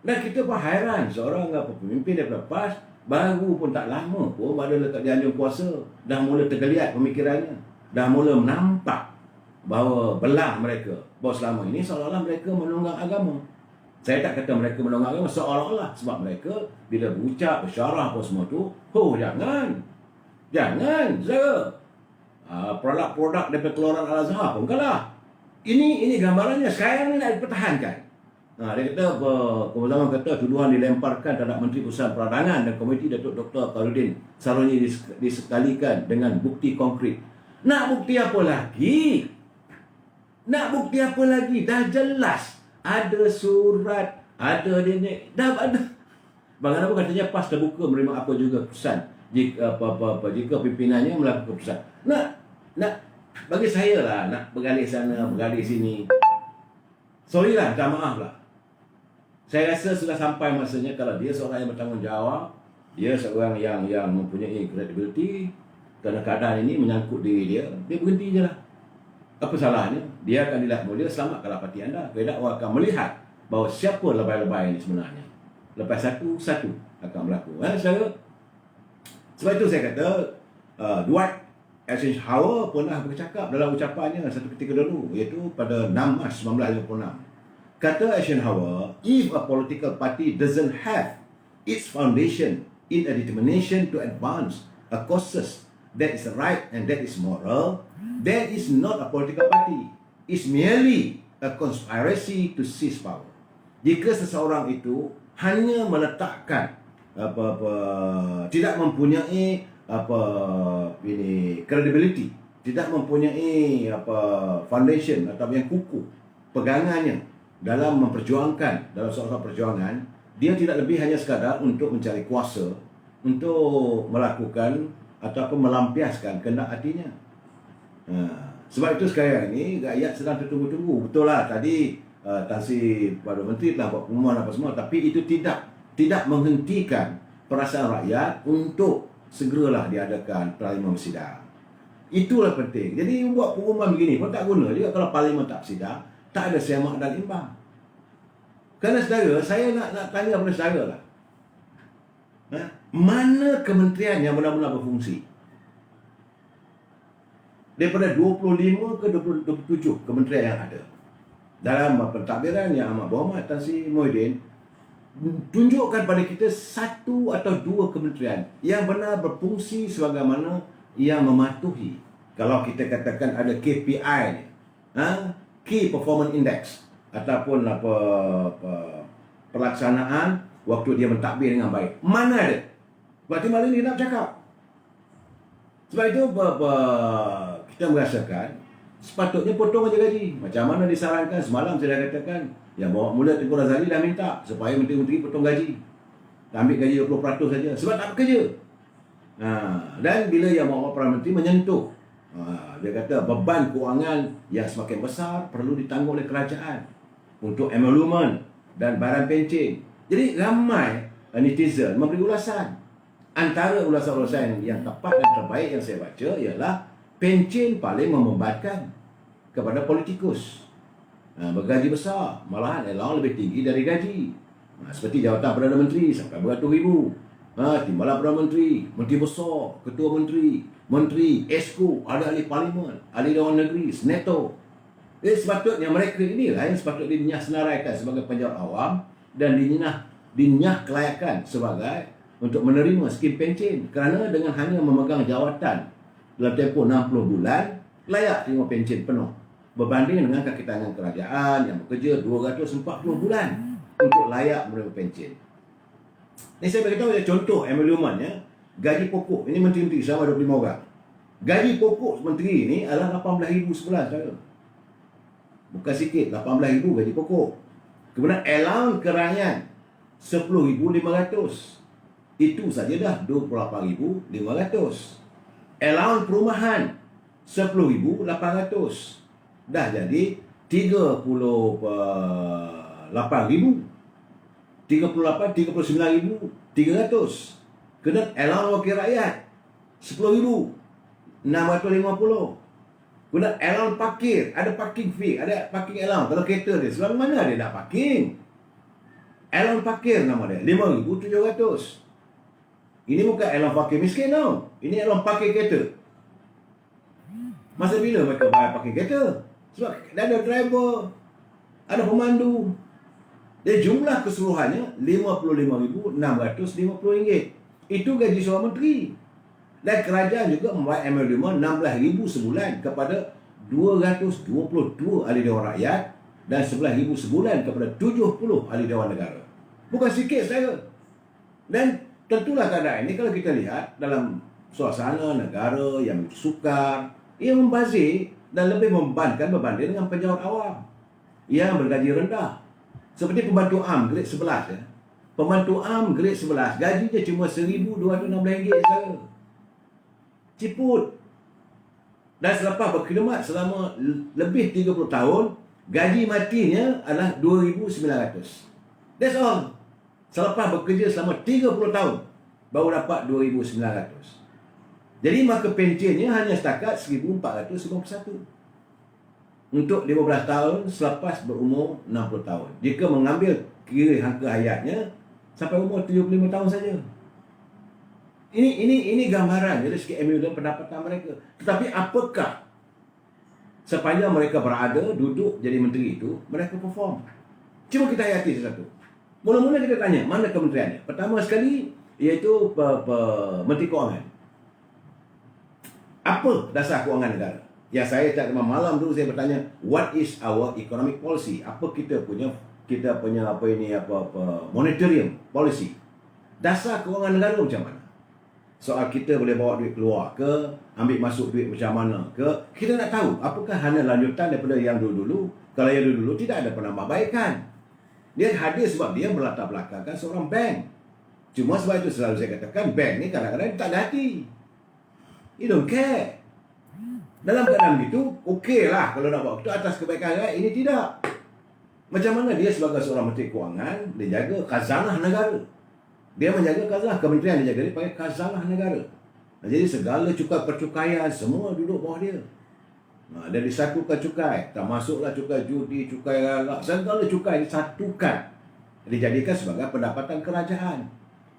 Speaker 1: Dan kita pun hairan, seorang pemimpin daripada PAS, baru pun tak lama pun pada letak di anjung kuasa, dah mula tergeliat pemikirannya, dah mula menampak bahawa belah mereka, bahawa selama ini seolah-olah mereka menunggang agama. Saya tak kata mereka menunggang agama, seolah-olah, sebab mereka bila berucap, bersyarah apa semua tu, jangan, saudara. Produk-produk daripada keluaran Al-Azhar pun kalah. Ini gambarannya sekarang ni nak dipertahankan. Dia kata, Zaman kata tuduhan dilemparkan terhadap Menteri Urusan Peradangan dan Komiti Datuk Dr. Khairuddin Saruni disekalikan dengan bukti konkret. Nak bukti apa lagi? Dah jelas. Ada surat, ada dia, dah ada. Bagaimanapun katanya PAS terbuka menerima apa juga keputusan jika pimpinannya melakukan keputusan. Nak bagi saya lah, nak bergalih sana, bergalih sini. Sorry lah, minta maaf lah. Saya rasa sudah sampai masanya kalau dia seorang yang bertanggungjawab, dia seorang yang mempunyai credibility, kerana keadaan ini menyangkut diri dia berhenti je lah. Apa salahnya? Dia akan dilihat mulia, selamatkanlah parti anda. Tidak, orang akan melihat bahawa siapa lebay-lebay ini sebenarnya. Lepas satu akan berlaku. Saudara? Sebab itu saya kata, Dwight Eisenhower pernah bercakap dalam ucapannya satu ketika dulu, iaitu pada 6 Mac 1956. Kata Eisenhower, if a political party doesn't have its foundation in a determination to advance a causes that is right and that is moral, that is not a political party. It's merely a conspiracy to seize power. Jika seseorang itu hanya meletakkan tidak mempunyai credibility, tidak mempunyai foundation atau yang kukuh pegangannya dalam memperjuangkan dalam soal perjuangan, dia tidak lebih hanya sekadar untuk mencari kuasa, untuk melakukan ataupun melampiaskan kehendak hatinya. Sebab itu sekarang ini rakyat sedang tertunggu-tunggu. Betul lah tadi Tan Sri Perdana Menteri telah buat pengumuman apa semua, tapi itu tidak menghentikan perasaan rakyat untuk segeralah diadakan parlimen bersidang. Itulah penting. Jadi buat pengumuman begini pun tak guna juga kalau parlimen tak bersidang, tak ada semak dan imbang. Kerana saudara, saya nak tanya kepada saudara lah. Mana kementerian yang benar-benar berfungsi? Daripada 25 ke 27 kementerian yang ada. Dalam pentadbiran yang amat berhormat Tan Sri Muhyiddin, tunjukkan pada kita satu atau dua kementerian yang benar berfungsi sebagaimana yang mematuhi. Kalau kita katakan ada KPI ni, Key Performance Index, ataupun pelaksanaan waktu dia mentadbir dengan baik. Mana ada? Berarti malam ni nak cakap. Sebab itu kita merasakan sepatutnya potong aja gaji. Macam mana disarankan semalam saya dah katakan, yang bawa mula Tengku Razali dah minta supaya menteri-menteri potong gaji. Ambil gaji 20% saja sebab tak bekerja. Dan bila yang bawa Perdana Menteri menyentuh, dia kata beban kewangan yang semakin besar perlu ditanggung oleh kerajaan untuk emolument dan barang pencen. Jadi ramai netizen memberi ulasan. Antara ulasan-ulasan yang tepat dan terbaik yang saya baca ialah pencen paling membebankan kepada politikus. Bergaji besar, malahan allowance lebih tinggi dari gaji. Seperti jawatan Perdana Menteri sampai beratus-ribu. Timbalan Perdana Menteri, Menteri Besar, Ketua Menteri, Menteri, Esko, ada ahli parlimen, ahli Dewan Negeri, Senator. Sepatutnya mereka inilah yang sepatutnya dinyah senaraikan sebagai penjawat awam dan dinyah kelayakan sebagai untuk menerima skim pencen, kerana dengan hanya memegang jawatan dalam tempoh 60 bulan layak terima pencen penuh, berbanding dengan kaki tangan kerajaan yang bekerja 240 bulan untuk layak menerima pencen. Ini saya beritahu contoh emolument ya. Gaji pokok ini menteri-menteri sama 25 orang. Gaji pokok menteri ini adalah 18,000 sebulan, saudara. Bukan sikit, 18,000 gaji pokok. Kemudian allowance kerajaan 10,500. Itu saja dah 28,500. Allowance perumahan 10,800. Dah jadi 38,000. 39,300. Kemudian allowance wakil rakyat 10,650. Kemudian allowance parkir, ada parking fee, ada parking allowance kalau kereta dia. Sebab mana dia nak parking? Elon Fakir nama dia, 5,700. Ini bukan Elon Fakir miskin tau. Ini Elon Fakir kereta. Masa bila mereka bayar pakai kereta? Sebab dia ada driver, ada pemandu. Dan jumlah keseluruhannya RM55,650. Itu gaji seorang menteri. Dan kerajaan juga membayar ML5 RM16,000 sebulan kepada 222 ahli Dewan Rakyat dan RM11,000 sebulan kepada 70 ahli Dewan Negara. Bukan sikit saya. Dan tentulah keadaan ini kalau kita lihat dalam suasana negara yang sukar, ia membazir dan lebih membebankan berbanding dengan pejabat awam yang bergaji rendah. Seperti pembantu am grade 11 ya. Pembantu am grade 11 gajinya cuma RM1,216 saja. Ciput. Dan selepas berkhidmat selama lebih 30 tahun, gaji matinya adalah RM2,900. That's all. Selepas bekerja selama 30 tahun, baru dapat RM2,900. Jadi maka pensiunnya hanya setakat RM1,491 untuk 15 tahun selepas berumur 60 tahun. Jika mengambil kira angka hayatnya sampai umur 75 tahun saja. Ini gambaran dari segi MU dan pendapatan mereka. Tetapi apakah sepanjang mereka berada duduk jadi menteri itu, mereka perform? Cuba kita hayati satu. Mula-mula kita tanya, mana kementeriannya? Pertama sekali iaitu Menteri Kewangan. Apa dasar kewangan negara? Ya, saya tak malam dulu saya bertanya, what is our economic policy? Apa kita punya monetary policy? Dasar kewangan negara macam mana? Soal kita boleh bawa duit keluar ke, ambil masuk duit macam mana ke, kita nak tahu apakah hanya lanjutan daripada yang dulu-dulu. Kalau yang dulu-dulu tidak ada penambahbaikan. Dia hadir sebab dia berlatar belakangkan seorang bank. Cuma sebab itu selalu saya katakan, bank ni kadang-kadang tak ada hati. You don't care. Dalam keadaan begitu, okey lah kalau nak buat itu atas kebaikan rakyat. Ini tidak. Macam mana dia sebagai seorang menteri kewangan, dia jaga khazanah negara. Dia menjaga khazanah, kementerian dia jaga, dia pakai khazanah negara. Jadi segala cukai percukaian semua duduk bawah dia. Dia disatukan cukai, termasuklah cukai judi, cukai ragak, segala cukai disatukan, dijadikan sebagai pendapatan kerajaan.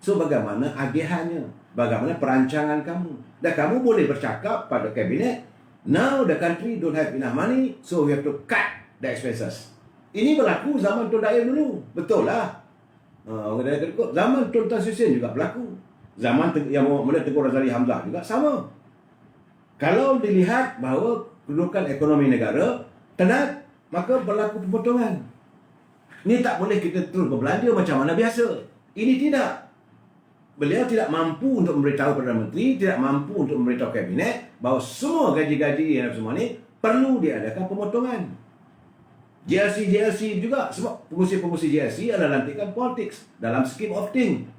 Speaker 1: So bagaimana agihannya? Bagaimana perancangan kamu? Dan kamu boleh bercakap pada kabinet, now the country don't have enough money, so we have to cut the expenses. Ini berlaku zaman Tun Dail dulu. Betul lah. Zaman Tun Tan Sri Sin juga berlaku. Zaman yang mana Tengku Razali Hamzah juga sama. Kalau dilihat bahawa kedudukan ekonomi negara tenat, maka berlaku pemotongan. Ini tak boleh kita terus berbelanja macam mana biasa. Ini tidak. Beliau tidak mampu untuk memberitahu Perdana Menteri, tidak mampu untuk memberitahu kabinet bahawa semua gaji-gaji yang semua ni perlu diadakan pemotongan. JLC juga, sebab pengurusi-pengurusi JLC adalah lantikan politik dalam scheme of thing.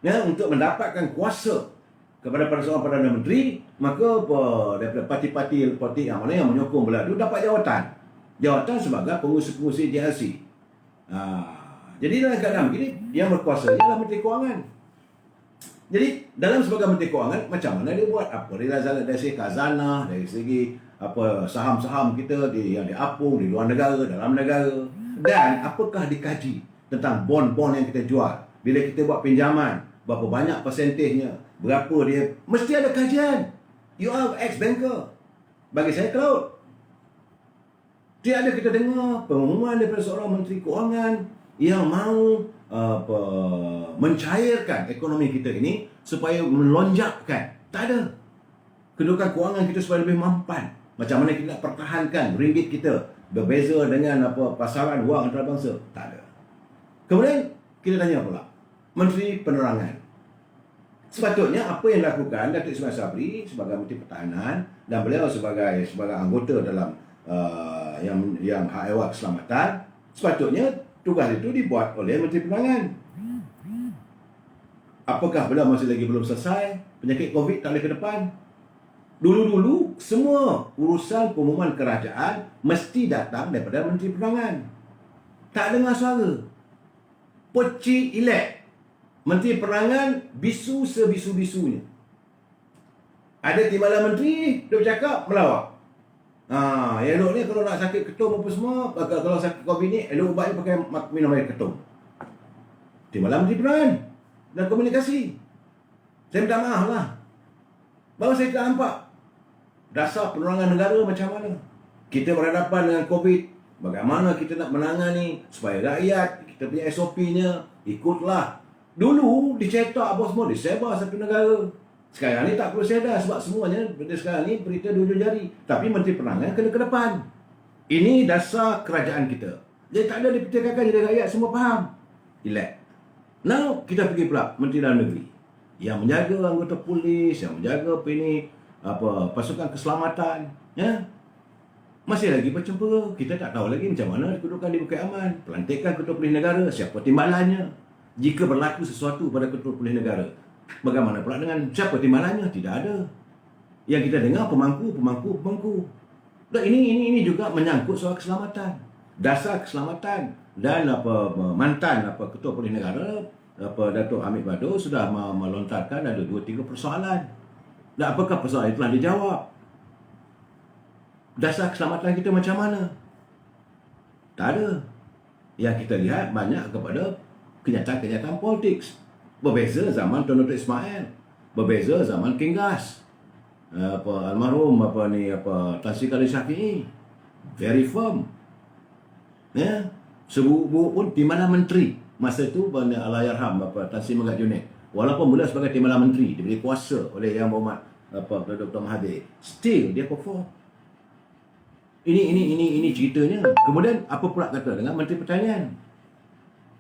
Speaker 1: Ya, untuk mendapatkan kuasa kepada seorang Perdana Menteri, maka daripada parti-parti politik yang mana yang menyokong beliau itu dapat jawatan sebagai pengurusi-pengurusi JLC. Jadi dalam keadaan begini, yang berkuasa ialah Menteri Kewangan. Jadi dalam sebagai Menteri Kewangan, macam mana dia buat? Apa dia dari segi khazanah, dari segi saham-saham kita yang diapung di luar negara, dalam negara, dan apakah dikaji tentang bond-bond yang kita jual? Bila kita buat pinjaman, berapa banyak persentejnya, berapa dia, mesti ada kajian. You are ex-banker. Bagi saya crowd. Tidak ada kita dengar pengumuman daripada seorang Menteri Kewangan yang mahu mencairkan ekonomi kita ini supaya melonjakkan. Tak ada. Kedudukan kewangan kita supaya lebih mampan. Macam mana kita nak pertahankan ringgit kita berbeza dengan pasaran wang antarabangsa. Tak ada. Kemudian kita tanya pula Menteri Penerangan. Sepatutnya apa yang dilakukan Datuk Ismail Sabri sebagai Menteri Pertahanan dan beliau sebagai anggota dalam yang hak ehwal keselamatan, sepatutnya tugas itu dibuat oleh Menteri Penerangan. Apakah beliau masih lagi belum selesai? Penyakit COVID tak boleh ke depan? Dulu-dulu semua urusan pengumuman kerajaan mesti datang daripada Menteri Penerangan. Tak dengar suara. Peci elek. Menteri Penerangan bisu sebisu-bisunya. Ada timbalan menteri, dia bercakap melawak. Elok ni kalau nak sakit ketum apa semua, kalau sakit COVID ni, elok ubatnya pakai minum air ketum. Timbalan Menteri Penerangan dan Komunikasi. Saya minta maaf lah. Bahawa saya tak nampak dasar penerangan negara macam mana. Kita berhadapan dengan COVID. Bagaimana kita nak menangani supaya rakyat, kita punya SOP-nya, ikutlah. Dulu dicetak apa semua, disebar satu negara. Sekarang ni tak perlu sedar sebab semuanya sekarang ni berita dua jari. Tapi Menteri Penerangan kena ke depan. Ini dasar kerajaan kita. Jadi tak ada dipercakapkan jadi rakyat semua faham. Elect. Now kita pergi pula Menteri Dalam Negeri yang menjaga anggota polis, yang menjaga pasukan keselamatan, ya. Masih lagi bercempera. Kita tak tahu lagi macam mana kedudukan di Bukit Aman, pelantikan Ketua Polis Negara, siapa timbalannya. Jika berlaku sesuatu pada Ketua Polis Negara, bagaimana pula dengan siapa timbalannya? Tidak ada. Yang kita dengar pemangku. Dan ini juga menyangkut soal keselamatan. Dasar keselamatan dan mantan Ketua Polis Negara Datuk Hamid Bado sudah melontarkan ada 2-3 persoalan. Dan apakah persoalan itu telah dijawab? Dasar keselamatan kita macam mana? Tak ada. Yang kita lihat banyak kepada kenyataan-kenyataan politik. Berbeza zaman Tun Dr. Ismail, berbeza zaman King Gas, almarhum Tan Sri Khalijah Syafiee, very firm. Ya, seburuk pun timbalan menteri masa itu Allahyarham Tan Sri Megat Junid, walaupun mula sebagai timbalan menteri, diberi kuasa oleh Yang Berhormat Dr. Mahathir, still dia perform. Ini ceritanya. Kemudian apa pula kata dengan Menteri Pertanian?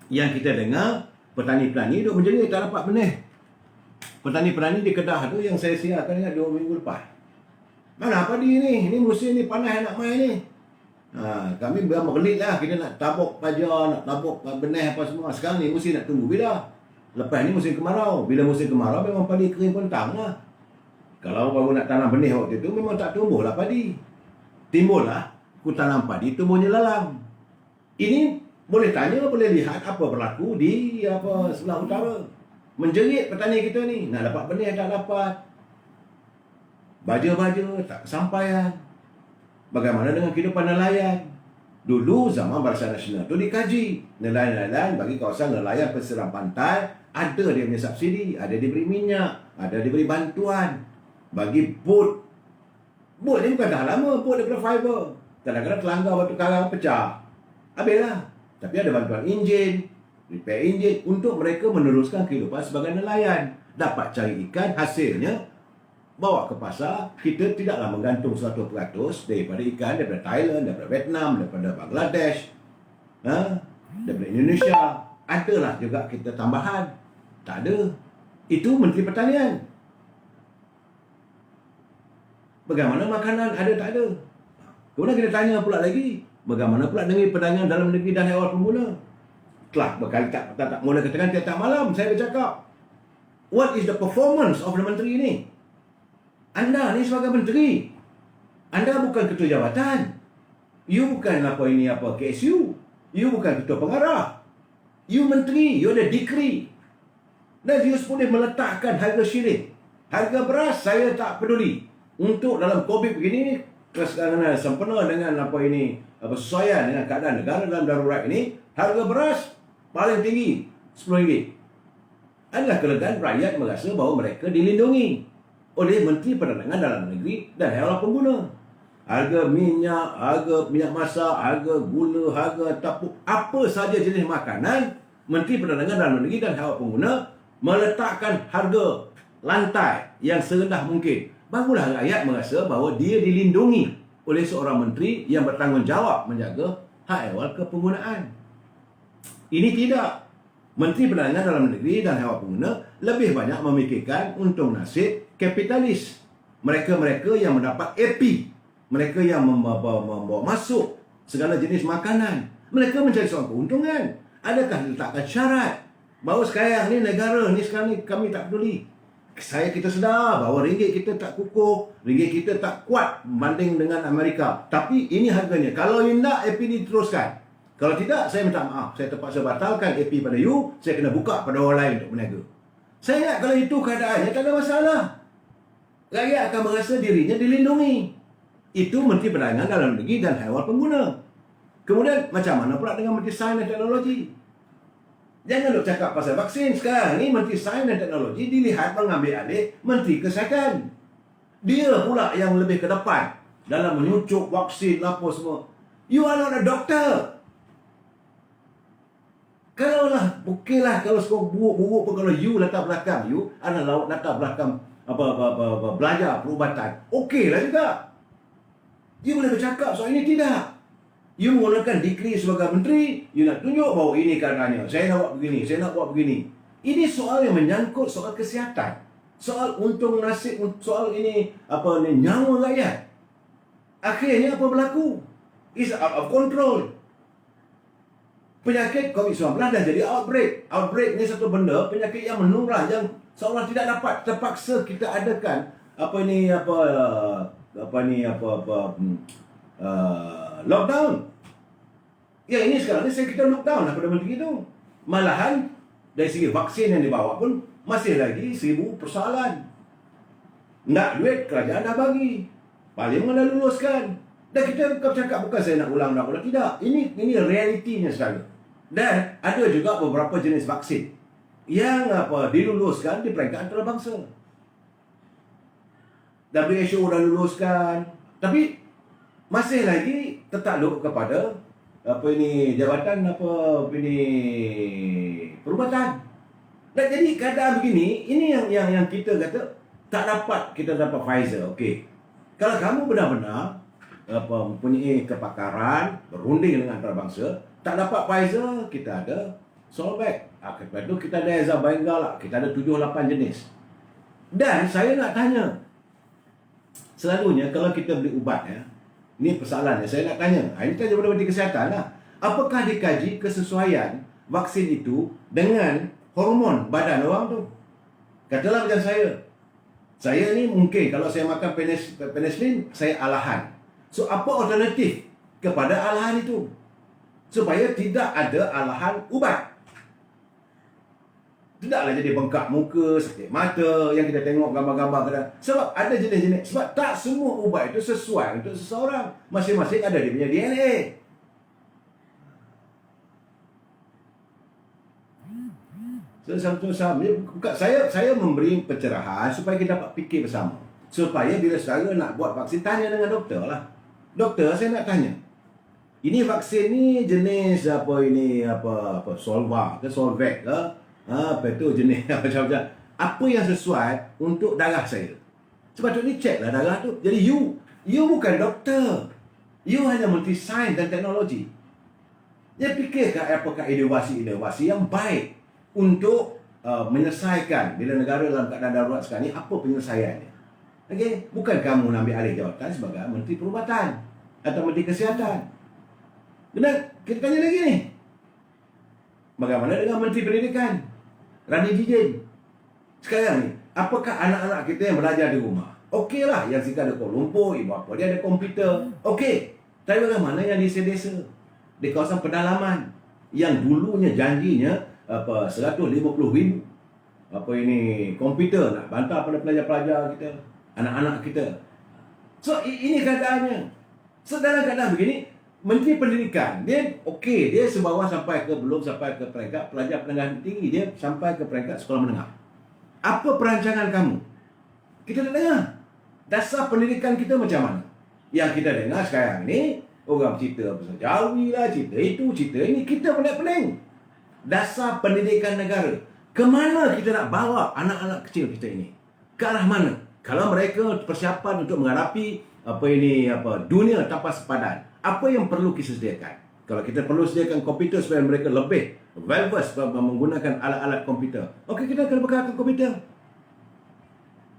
Speaker 1: Yang kita dengar petani-petani duk menjerit tak dapat benih. Petani-petani di Kedah tu yang saya siarkan ingat 2 minggu lepas. Mana padi ni? Ini musim ni panas nak main ni. Kami bergelit lah. Kita nak tabuk pajar, nak tabuk benih apa semua. Sekarang ni musim nak tunggu bila? Lepas ni musim kemarau. Bila musim kemarau memang padi kering pentang lah. Kalau baru nak tanam benih waktu tu memang tak tumbuh lah padi. Timbullah tanam padi tumbuhnya lalang. Ini boleh tanya, boleh lihat apa berlaku di sebelah utara. Menjerit petani kita ni, nak dapat benih tak dapat. Baja-baja tak kesampaian. Bagaimana dengan kehidupan nelayan? Dulu zaman Barisan Nasional tu dikaji. Nelayan-nelayan bagi kawasan nelayan pesisir pantai ada dia punya subsidi, ada diberi minyak, ada diberi bantuan. Bagi bot. Bot ni bukan dah lama, bot daripada fiber. Kadang-kadang terlanggar batu karang pecah. Habislah. Tapi ada bantuan enjin, repair enjin untuk mereka meneruskan kehidupan sebagai nelayan. Dapat cari ikan, hasilnya bawa ke pasar. Kita tidaklah menggantung 100% daripada ikan daripada Thailand, daripada Vietnam, daripada Bangladesh, daripada Indonesia. Adalah juga kita tambahan. Tak ada. Itu Menteri Pertanian. Bagaimana makanan ada tak ada? Kemudian kita tanya pula lagi, bagaimana pula dengan pertanian dalam negeri dan awal pemula? Telah berkali tak mula katakan tiap malam saya bercakap. What is the performance of the menteri ini? Anda ni sebagai menteri. Anda bukan ketua jabatan. You bukan KSU. You bukan ketua pengarah. You menteri, you ada decree. Dan you boleh meletakkan harga shilling. Harga beras saya tak peduli. Untuk dalam COVID begini, sempena dengan sesuaian dengan keadaan negara dalam darurat ini, harga beras paling tinggi RM10. Adalah kerajaan rakyat merasa bahawa mereka dilindungi oleh Menteri Perdagangan Dalam Negeri dan Haiwan Pengguna. Harga minyak masak, harga gula, harga tapuk, apa saja jenis makanan, Menteri Perdagangan Dalam Negeri dan Haiwan Pengguna meletakkan harga lantai yang serendah mungkin. Barulah rakyat merasa bahawa dia dilindungi oleh seorang menteri yang bertanggungjawab menjaga hak ehwal kepenggunaan. Ini tidak. Menteri Perdagangan Dalam Negeri dan Haiwan Pengguna lebih banyak memikirkan untung nasib kapitalis. Mereka-mereka yang mendapat AP, mereka yang membawa masuk segala jenis makanan, mereka mencari seorang keuntungan. Adakah diletakkan syarat bahawa sekarang ni negara ni sekarang ni kami tak peduli? Kita sedar bahawa ringgit kita tak kukuh, ringgit kita tak kuat berbanding dengan Amerika. Tapi ini harganya. Kalau tidak, AP diteruskan. Kalau tidak, saya minta maaf. Saya terpaksa batalkan AP pada you. Saya kena buka pada orang lain untuk berniaga. Saya ingat kalau itu keadaannya, tak ada masalah. Rakyat akan merasa dirinya dilindungi. Itu Menteri Perdagangan Dalam Negeri dan Haiwan Pengguna. Kemudian, macam mana pula dengan Menteri Sains dan Teknologi? Jangan duk cakap pasal vaksin sekarang ni. Menteri Sains dan Teknologi dilihat mengambil alih Menteri Kesihatan. Dia pula yang lebih ke depan dalam menyucuk vaksin apa semua. You are not a doctor. Kalau lah, okey lah kalau skor buruk-buruk pun, kalau you latar belakang you adalah latar belakang belajar perubatan, okey lah juga. You boleh bercakap soal ini, tidak. You menggunakan degree sebagai menteri, you nak tunjuk bahawa ini keadaannya, saya nak buat begini, saya nak buat begini. Ini soal yang menyangkut soal kesihatan, soal untung nasib, soal ini nyawa rakyat. Akhirnya apa berlaku? Is out of control. Penyakit COVID-19 dah jadi outbreak. Outbreak ni satu benda, penyakit yang menular, yang seolah tidak dapat, terpaksa kita adakan lockdown. Yang ini sekarang ni kita lockdown daripada menteri itu. Malahan dari segi vaksin yang dibawa pun masih lagi 1000 persoalan. Nak duit, kerajaan dah bagi, parlimen dah luluskan. Dan kita bercakap, bukan saya nak ulang, tidak. Ini realitinya sekarang. Dan ada juga beberapa jenis vaksin yang diluluskan di peringkat antarabangsa. WHO dah luluskan, tapi masih lagi tertakluk kepada jabatan perubatan. Dan jadi keadaan begini, ini yang kita kata tak dapat kita dapat Pfizer. Okey. Kalau kamu benar-benar mempunyai kepakaran berunding dengan antarabangsa, tak dapat Pfizer, kita ada Solvac. Lepas tu kita ada Azabengal, kita ada 7-8 jenis. Dan saya nak tanya, selalunya kalau kita beli ubat, ini persoalannya, saya nak tanya, ini tanya kepada Menteri Kesihatan lah, apakah dikaji kesesuaian vaksin itu dengan hormon badan orang tu? Katalah macam saya ni mungkin kalau saya makan penicillin, saya alahan. So apa alternatif kepada alahan itu? Supaya tidak ada alahan ubat. Tidaklah jadi bengkak muka, sakit mata yang kita tengok gambar-gambar kadang. Sebab ada jenis-jenis. Sebab tak semua ubat itu sesuai untuk seseorang. Masing-masing ada dia punya DNA. Saya memberi pencerahan supaya kita dapat fikir bersama. Supaya bila saudara nak buat vaksin, tanya dengan doktor lah. Doktor, saya nak tanya, ini vaksin ni jenis Solva ke Solvac ke? Apa tu jenis macam-macam. Apa yang sesuai untuk darah saya? Sepatutnya cek lah darah tu. Jadi you bukan doktor. You hanya Menteri Sains dan Teknologi. Dia fikirkan apakah inovasi yang baik untuk menyelesaikan bila negara dalam keadaan darurat sekarang ni, apa penyelesaiannya? Okey, bukan kamu nak ambil alih jawatan sebagai Menteri Perubatan atau Menteri Kesihatan. Benar, kita tanya lagi ni. Bagaimana dengan Menteri Pendidikan? Radhi Dijin. Sekarang ni, apakah anak-anak kita yang belajar di rumah? Okeylah, yang sekarang ada Kuala Lumpur, ibu bapa dia ada komputer. Okey. Tapi bagaimana yang di desa-desa? Di kawasan pedalaman yang dulunya janjinya 150,000 komputer nak bantu pada pelajar-pelajar kita, anak-anak kita. So ini keadaannya. So dalam keadaan begini, Menteri Pendidikan dia okey, dia sebawah belum sampai ke peringkat pelajar pendidikan tinggi, dia sampai ke peringkat sekolah menengah. Apa perancangan kamu? Kita nak dengar dasar pendidikan kita macam mana. Yang kita dengar sekarang ni, orang cerita pasal Jawi lah, cerita itu, cerita ini, kita pening-pening. Dasar pendidikan negara. Kemana kita nak bawa anak-anak kecil kita ini? Ke arah mana? Kalau mereka persiapan untuk menghadapi dunia tanpa sepadan, apa yang perlu kita sediakan? Kalau kita perlu sediakan komputer supaya mereka lebih well-versed menggunakan alat-alat komputer, okey, kita akan bekalkan komputer.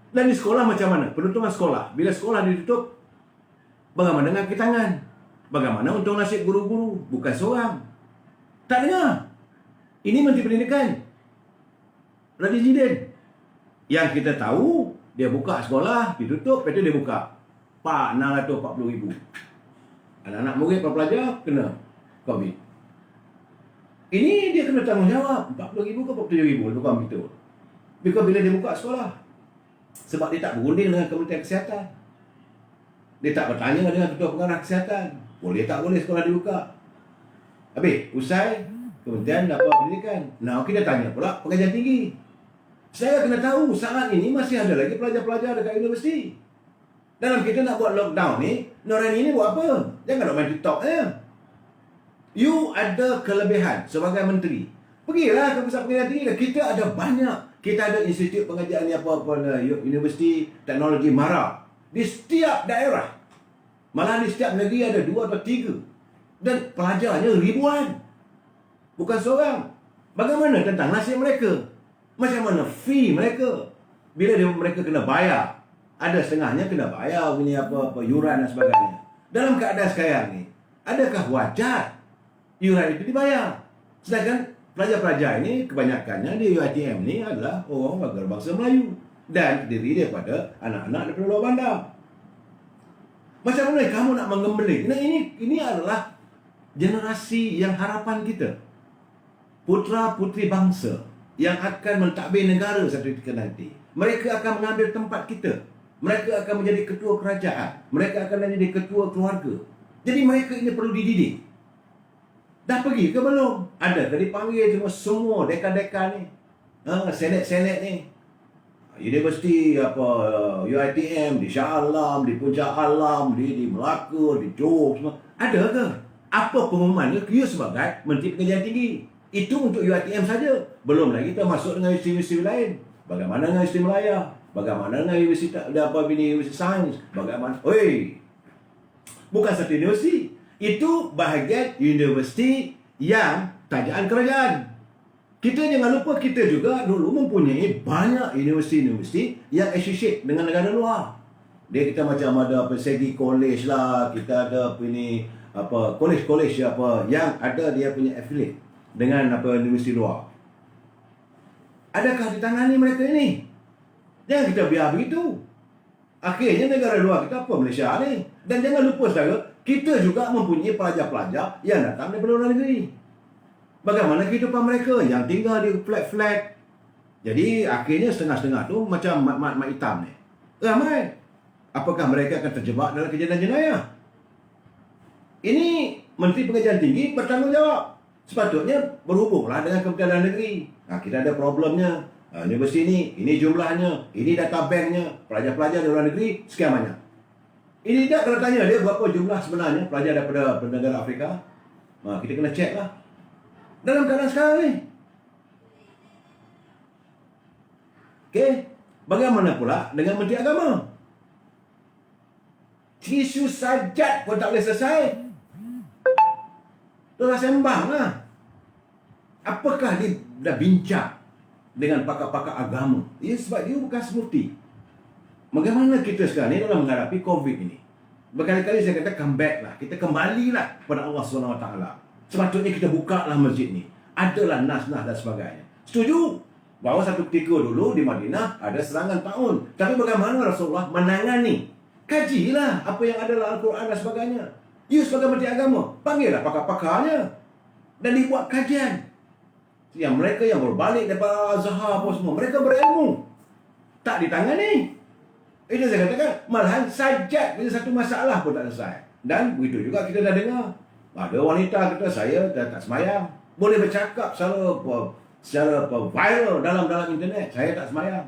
Speaker 1: Dan di sekolah macam mana? Penutupan sekolah. Bila sekolah ditutup, bagaimana dengan kaki tangan? Bagaimana untuk nasib guru-guru? Bukan seorang. Tak dengar. Ini Menteri Pendidikan, Radhi Dijin. Yang kita tahu, dia buka sekolah, ditutup, lepas itu dia buka 640,000. Anak-anak murid, pelajar kena COVID. Ini dia kena tanggungjawab 40,000 ke 47,000 untuk komputer. Because bila dia buka sekolah, sebab dia tak berunding dengan Kementerian Kesihatan, dia tak bertanya dengan Ketua Pengarah Kesihatan, boleh tak boleh sekolah dibuka. Habis, usai, Kementerian Pendidikan. Nah, kita tanya pula pengajian tinggi. Saya kena tahu saat ini masih ada lagi pelajar-pelajar dekat universiti. Dalam kita nak buat lockdown ni, Norani ni buat apa? Jangan nak main TikTok You ada kelebihan sebagai menteri. Pergilah ke pusat pengajian tinggi. Kita ada banyak. Kita ada institut pengajian ni universiti teknologi MARA di setiap daerah. Malah di setiap negeri ada 2 atau 3. Dan pelajarnya ribuan. Bukan seorang. Bagaimana tentang nasib mereka? Macam mana fee mereka? Bila mereka kena bayar. Ada setengahnya kena bayar punya apa yuran dan sebagainya. Dalam keadaan sekarang ni, adakah wajar yuran itu dibayar? Sedangkan pelajar-pelajar ini kebanyakannya di UiTM ni adalah orang warga bangsa Melayu dan terdiri daripada anak-anak daripada luar bandar. Macam mana kamu nak mengembalik? Nah, ini adalah generasi yang harapan kita. Putra-putri bangsa yang akan mentadbir negara satu ketika nanti. Mereka akan mengambil tempat kita. Mereka akan menjadi ketua kerajaan. Mereka akan menjadi ketua keluarga. Jadi mereka ini perlu dididik. Dah pergi ke belum? Ada ke dipanggil semua dekan-dekan ni? Senet-senet ni. Universiti UiTM, di Shah Alam, di Puncak Alam, di Melaka, di Johor semua. Ada ke? Apa pengumumannya? You sebagai Menteri Pengajian Tinggi. Itu untuk UiTM saja. Belum lagi kita masuk dengan universiti lain. Bagaimana dengan Universiti Melaya? Bagaimana dengan Universiti Sains? Bagaimana? Bukan satu universiti. Itu bahagian universiti yang tajaan kerajaan. Kita jangan lupa kita juga dulu mempunyai banyak universiti-universiti yang associate dengan negara luar. Kita macam ada Segi College lah, kita ada college-college yang ada dia punya affiliate dengan universiti luar. Adakah ditangani mereka ini? Jangan kita biar begitu. Akhirnya negara luar kita Malaysia ni. Dan jangan lupa saudara, kita juga mempunyai pelajar-pelajar yang datang daripada luar negeri. Bagaimana kehidupan mereka yang tinggal di flat-flat. Jadi akhirnya setengah-setengah tu macam mat-mat hitam ni. Ramai. Apakah mereka akan terjebak dalam kejadian jenayah? Ini Menteri Pengajian Tinggi bertanggungjawab. Sepatutnya berhubunglah dengan Kementerian Dalam Negeri. Kita ada problemnya. Universiti ini jumlahnya, ini data banknya, pelajar-pelajar di luar negeri sekian banyak. Ini tidak kena tanya dia berapa jumlah sebenarnya pelajar daripada negara Afrika. Kita kena cek lah. Dalam keadaan sekarang ni. Bagaimana pula dengan Menteri Agama? Isu sajat pun tak boleh selesai. Itulah sembang lah. Apakah dia dah bincang dengan pakar-pakar agama? Sebab dia bukan semurti. Bagaimana kita sekarang ni dalam menghadapi COVID ini? Berkali-kali saya kata come back lah. Kita kembalilah kepada Allah SWT. Sepatutnya kita buka lah masjid ni. Adalah nas-nas dan sebagainya. Setuju bahawa satu ketika dulu di Madinah ada serangan taun. Tapi bagaimana Rasulullah menangani? Kajilah apa yang ada dalam Al-Quran dan sebagainya. You sebagai Menteri Agama, panggillah pakar-pakarnya. Dan dibuat kajian. Yang mereka yang berbalik daripada Azhar apa semua, mereka berilmu. Tak ditangani. Itu saya katakan, malahan sajat bila satu masalah pun tak selesai. Dan begitu juga kita dah dengar. Ada wanita kata, saya dah tak semayang. Boleh bercakap secara viral dalam internet. Saya tak semayang.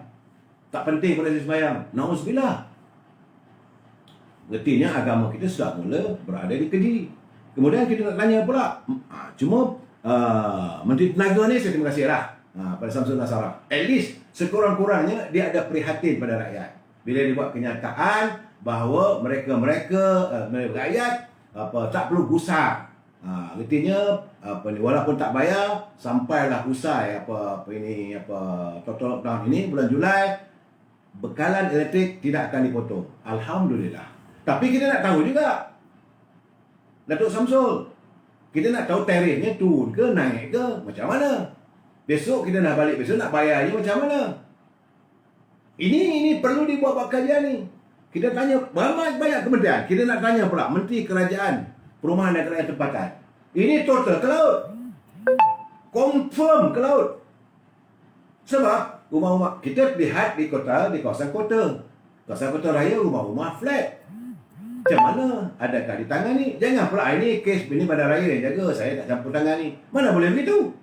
Speaker 1: Tak penting pada saya semayang. Na'udzubillah. Artinya agama kita sudah mula berada di keji. Kemudian kita nak tanya pula. Menteri Tenaga ni saya terima kasih lah. Pada Samsul Nasara. At least sekurang-kurangnya dia ada prihatin pada rakyat. Bila dia buat kenyataan bahawa mereka rakyat tak perlu gusar. Artinya walaupun tak bayar sampailah usai total lockdown ini bulan Julai, bekalan elektrik tidak akan dipotong. Alhamdulillah. Tapi kita nak tahu juga, Datuk Samsul, kita nak tahu tarifnya turun ke naik ke macam mana. Besok kita nak balik, besok nak bayarnya macam mana. Ini perlu dibuat kajian ni. Kita tanya banyak kementerian. Kita nak tanya pula Menteri Kerajaan Perumahan dan Kerajaan Tempatan. Ini total ke laut. Confirm ke laut. Sebab rumah-rumah kita lihat di kawasan kota. Kawasan kota raya rumah-rumah flat. Macam mana? Adakah ditangani? Jangan pula ini kes ini bandar raya yang jaga, saya tak campur tangan ni. Mana boleh begitu?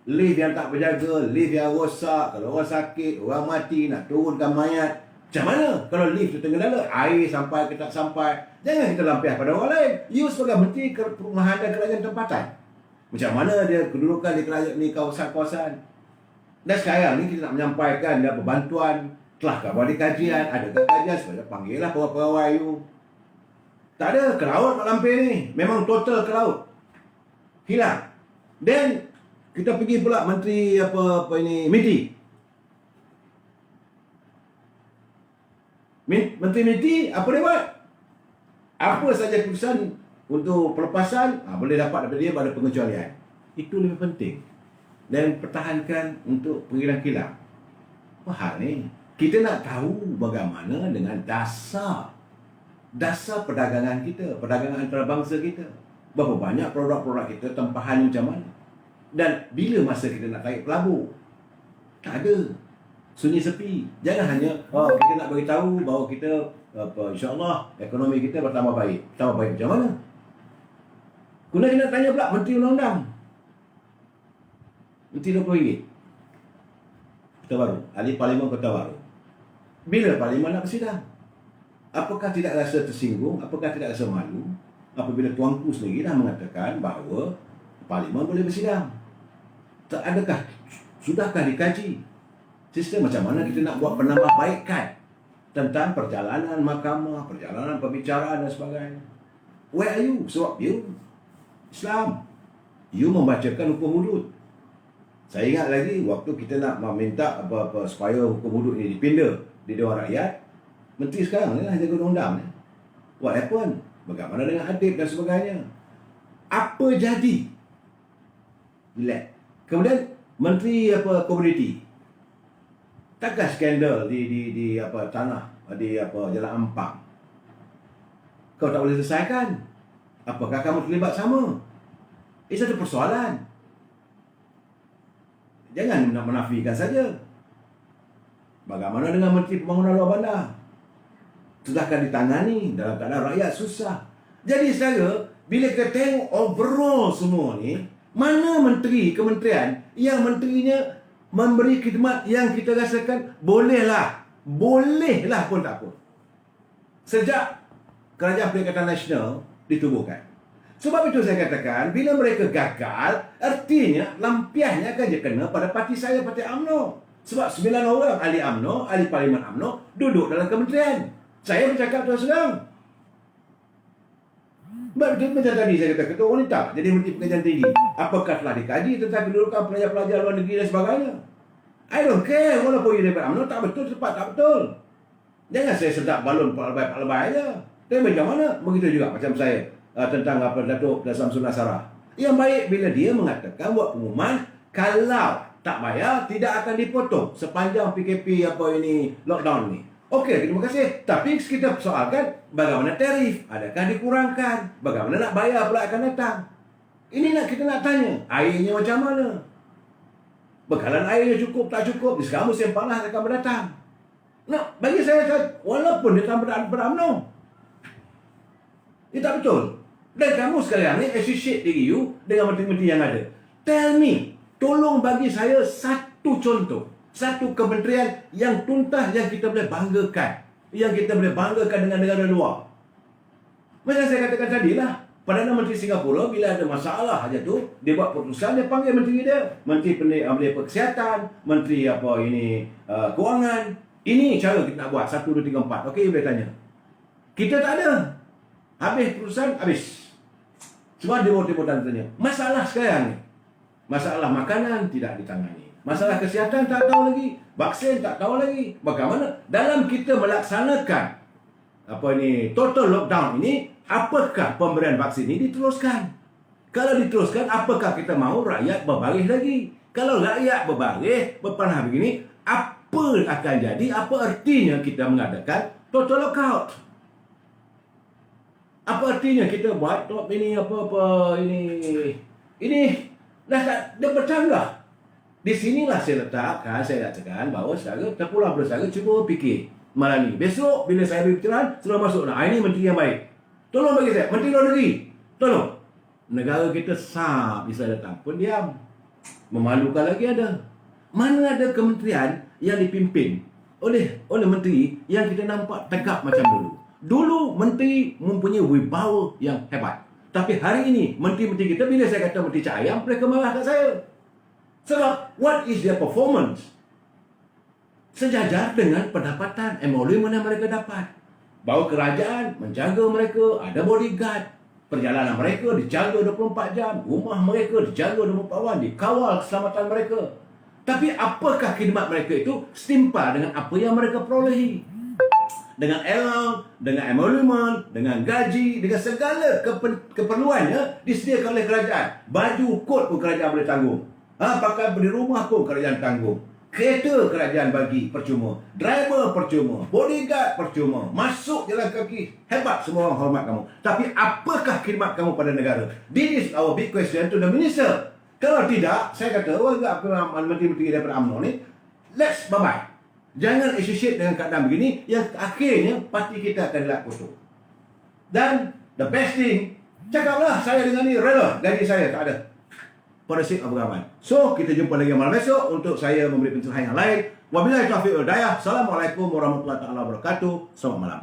Speaker 1: Lift yang tak berjaga, lift yang rosak, kalau orang sakit, orang mati, nak turunkan mayat. Macam mana? Kalau lift tu tergendala, air sampai ke tak sampai. Jangan kita lampiah pada orang lain. You sebagai Menteri Perumahan dan Kerajaan Tempatan. Macam mana dia kedudukan di kerajaan ni, kawasan-kawasan. Dan sekarang ni kita nak menyampaikan apa bantuan, telahkah buat kajian, adakah kajian, sebenarnya panggillah pegawai you. Tak ada, ke laut nak lampir ni. Memang total ke laut. Hilang. Dan kita pergi pula Menteri MITI. Menteri MITI, apa dia buat? Apa saja keputusan untuk pelepasan, boleh dapat daripada dia pada pengecualian. Itu lebih penting. Dan pertahankan untuk penghilang-hilang. Apa hal ni? Kita nak tahu bagaimana dengan dasar perdagangan kita, perdagangan antarabangsa kita. Berapa banyak produk-produk kita, tempahan macam mana. Dan bila masa kita nak tarik pelabur? Tak ada. Sunyi sepi. Jangan hanya kita nak beritahu bahawa kita insya-Allah ekonomi kita bertambah baik. Bertambah baik macam mana? Kemudian kita nak tanya pula Menteri Undang-Undang. Menteri RM20. Kota Baru, ahli Parlimen Kota Baru. Bila Parlimen nak bersidang? Apakah tidak rasa tersinggung? Apakah tidak rasa malu apabila tuanku sendiri dah mengatakan bahawa Parlimen boleh bersidang? Sudahkah dikaji sistem macam mana kita nak buat penambahbaikan tentang perjalanan mahkamah, perjalanan pembicaraan dan sebagainya? Where are you? Sebab you Islam, you membacakan hukum hudud. Saya ingat lagi waktu kita nak meminta apa-apa supaya hukum hudud ini dipindah di Dewan Rakyat, Menteri sekarang ni lah jaga undang-undang ni. What happened? Bagaimana dengan adib dan sebagainya? Apa jadi? Relax. Kemudian Menteri Komuniti. Takkan skandal di tanah di Jalan Ampang. Kau tak boleh selesaikan. Apakah kamu terlibat sama? Ini satu persoalan. Jangan nak menafikan saja. Bagaimana dengan Menteri Pembangunan Luar Bandar? Sudahkah ditangani dalam keadaan rakyat susah? Jadi saudara, bila kita tengok overall semua ni, mana menteri, kementerian yang menterinya memberi khidmat yang kita rasakan bolehlah pun tak apa. Sejak Kerajaan Perikatan Nasional ditubuhkan. Sebab itu saya katakan, bila mereka gagal, artinya lampiahnya akan dia kena pada parti saya, Parti UMNO. Sebab 9 orang ahli UMNO, ahli Parlimen UMNO duduk dalam kementerian. Saya bercakap terus terang. Macam tadi saya kata, ketua wanita jadi Menteri Pengajian Tinggi. Apakah telah dikaji tentang kedudukan pelajar-pelajar luar negeri dan sebagainya? I don't care. Walaupun ia daripada UMNO tak betul, tepat tak betul. Jangan saya sedap balon Pak Lebay aja. Tapi macam mana? Begitu juga macam saya tentang Datuk Samsul Nasara. Yang baik bila dia mengatakan buat pengumuman, kalau tak bayar tidak akan dipotong sepanjang PKP lockdown ni. Okey, terima kasih. Tapi kita persoalkan bagaimana tarif, adakah dikurangkan, bagaimana nak bayar pula akan datang. Ini kita nak tanya, airnya macam mana? Bekalan airnya cukup tak cukup? Sekarang musim panas akan berdatang. Nah, bagi saya walaupun dia tak berada pada UMNO, dia tak betul. Dan kamu sekarang ni associate diri you dengan menteri-menteri yang ada. Tell me, tolong bagi saya satu contoh, satu kementerian yang tuntas yang kita boleh banggakan, yang kita boleh banggakan dengan negara luar. Macam saya katakan tadi lah, Perdana Menteri Singapura bila ada masalah aja tu, dia buat putusan, dia panggil menteri dia, Menteri Kesihatan, Menteri Kewangan. Ini cara kita nak buat 1, 2, 3, 4. Okey, boleh tanya. Kita tak ada. Habis putusan, habis. Cuma demo-demo dan tanya. Masalah sekarang ni, masalah makanan tidak ditangani. Masalah kesihatan tak tahu lagi. Vaksin tak tahu lagi. Bagaimana dalam kita melaksanakan total lockdown ini, apakah pemberian vaksin ini diteruskan? Kalau diteruskan, apakah kita mahu rakyat berbaris lagi? Kalau rakyat berbaris, berpanah begini, apa akan jadi? Apa artinya kita mengadakan total lockout? Apa artinya kita buat ini dah dia bercanggah. Di sinilah saya letakkan, saya katakan bahawa saudara terpulang bersara cuba fikir malam ni. Besok bila saya berbicara, sudah masuk ini menteri yang baik. Tolong bagi saya, Menteri Luar Negeri, tolong. Negara kita sah bisa datang pun diam. Memalukan lagi ada. Mana ada kementerian yang dipimpin oleh menteri yang kita nampak tegak macam dulu. Dulu menteri mempunyai wibawa yang hebat. Tapi hari ini menteri-menteri kita, bila saya kata menteri Cahaya, mereka marah kat saya. Sebab what is their performance? Sejajar dengan pendapatan emolumen yang mereka dapat. Bawa kerajaan menjaga mereka, ada bodyguard. Perjalanan mereka dijaga 24 jam. Rumah mereka dijaga 24 jam. Dikawal keselamatan mereka. Tapi apakah khidmat mereka itu setimpal dengan apa yang mereka perolehi? Dengan allowance, dengan emolumen, dengan gaji, dengan segala keperluannya disediakan oleh kerajaan. Baju, kod pun kerajaan boleh tanggung. Pakai beli rumah pun kerajaan tanggung. Kereta kerajaan bagi percuma. Driver percuma. Bodyguard percuma. Masuk jalan kaki. Hebat, semua orang hormat kamu. Tapi apakah khidmat kamu pada negara? This is our big question to the minister. Kalau tidak, saya kata, menteri-menteri daripada UMNO ni, let's bye-bye. Jangan associate dengan keadaan begini yang akhirnya parti kita akan dilak kotor. Dan the best thing, cakaplah saya dengan ni rela, gaji saya tak ada. For the sake of government. So, kita jumpa lagi malam esok untuk saya memberi pencerahan yang lain. Wabillahi taufiq wal hidayah. Assalamualaikum warahmatullahi wabarakatuh. Selamat malam.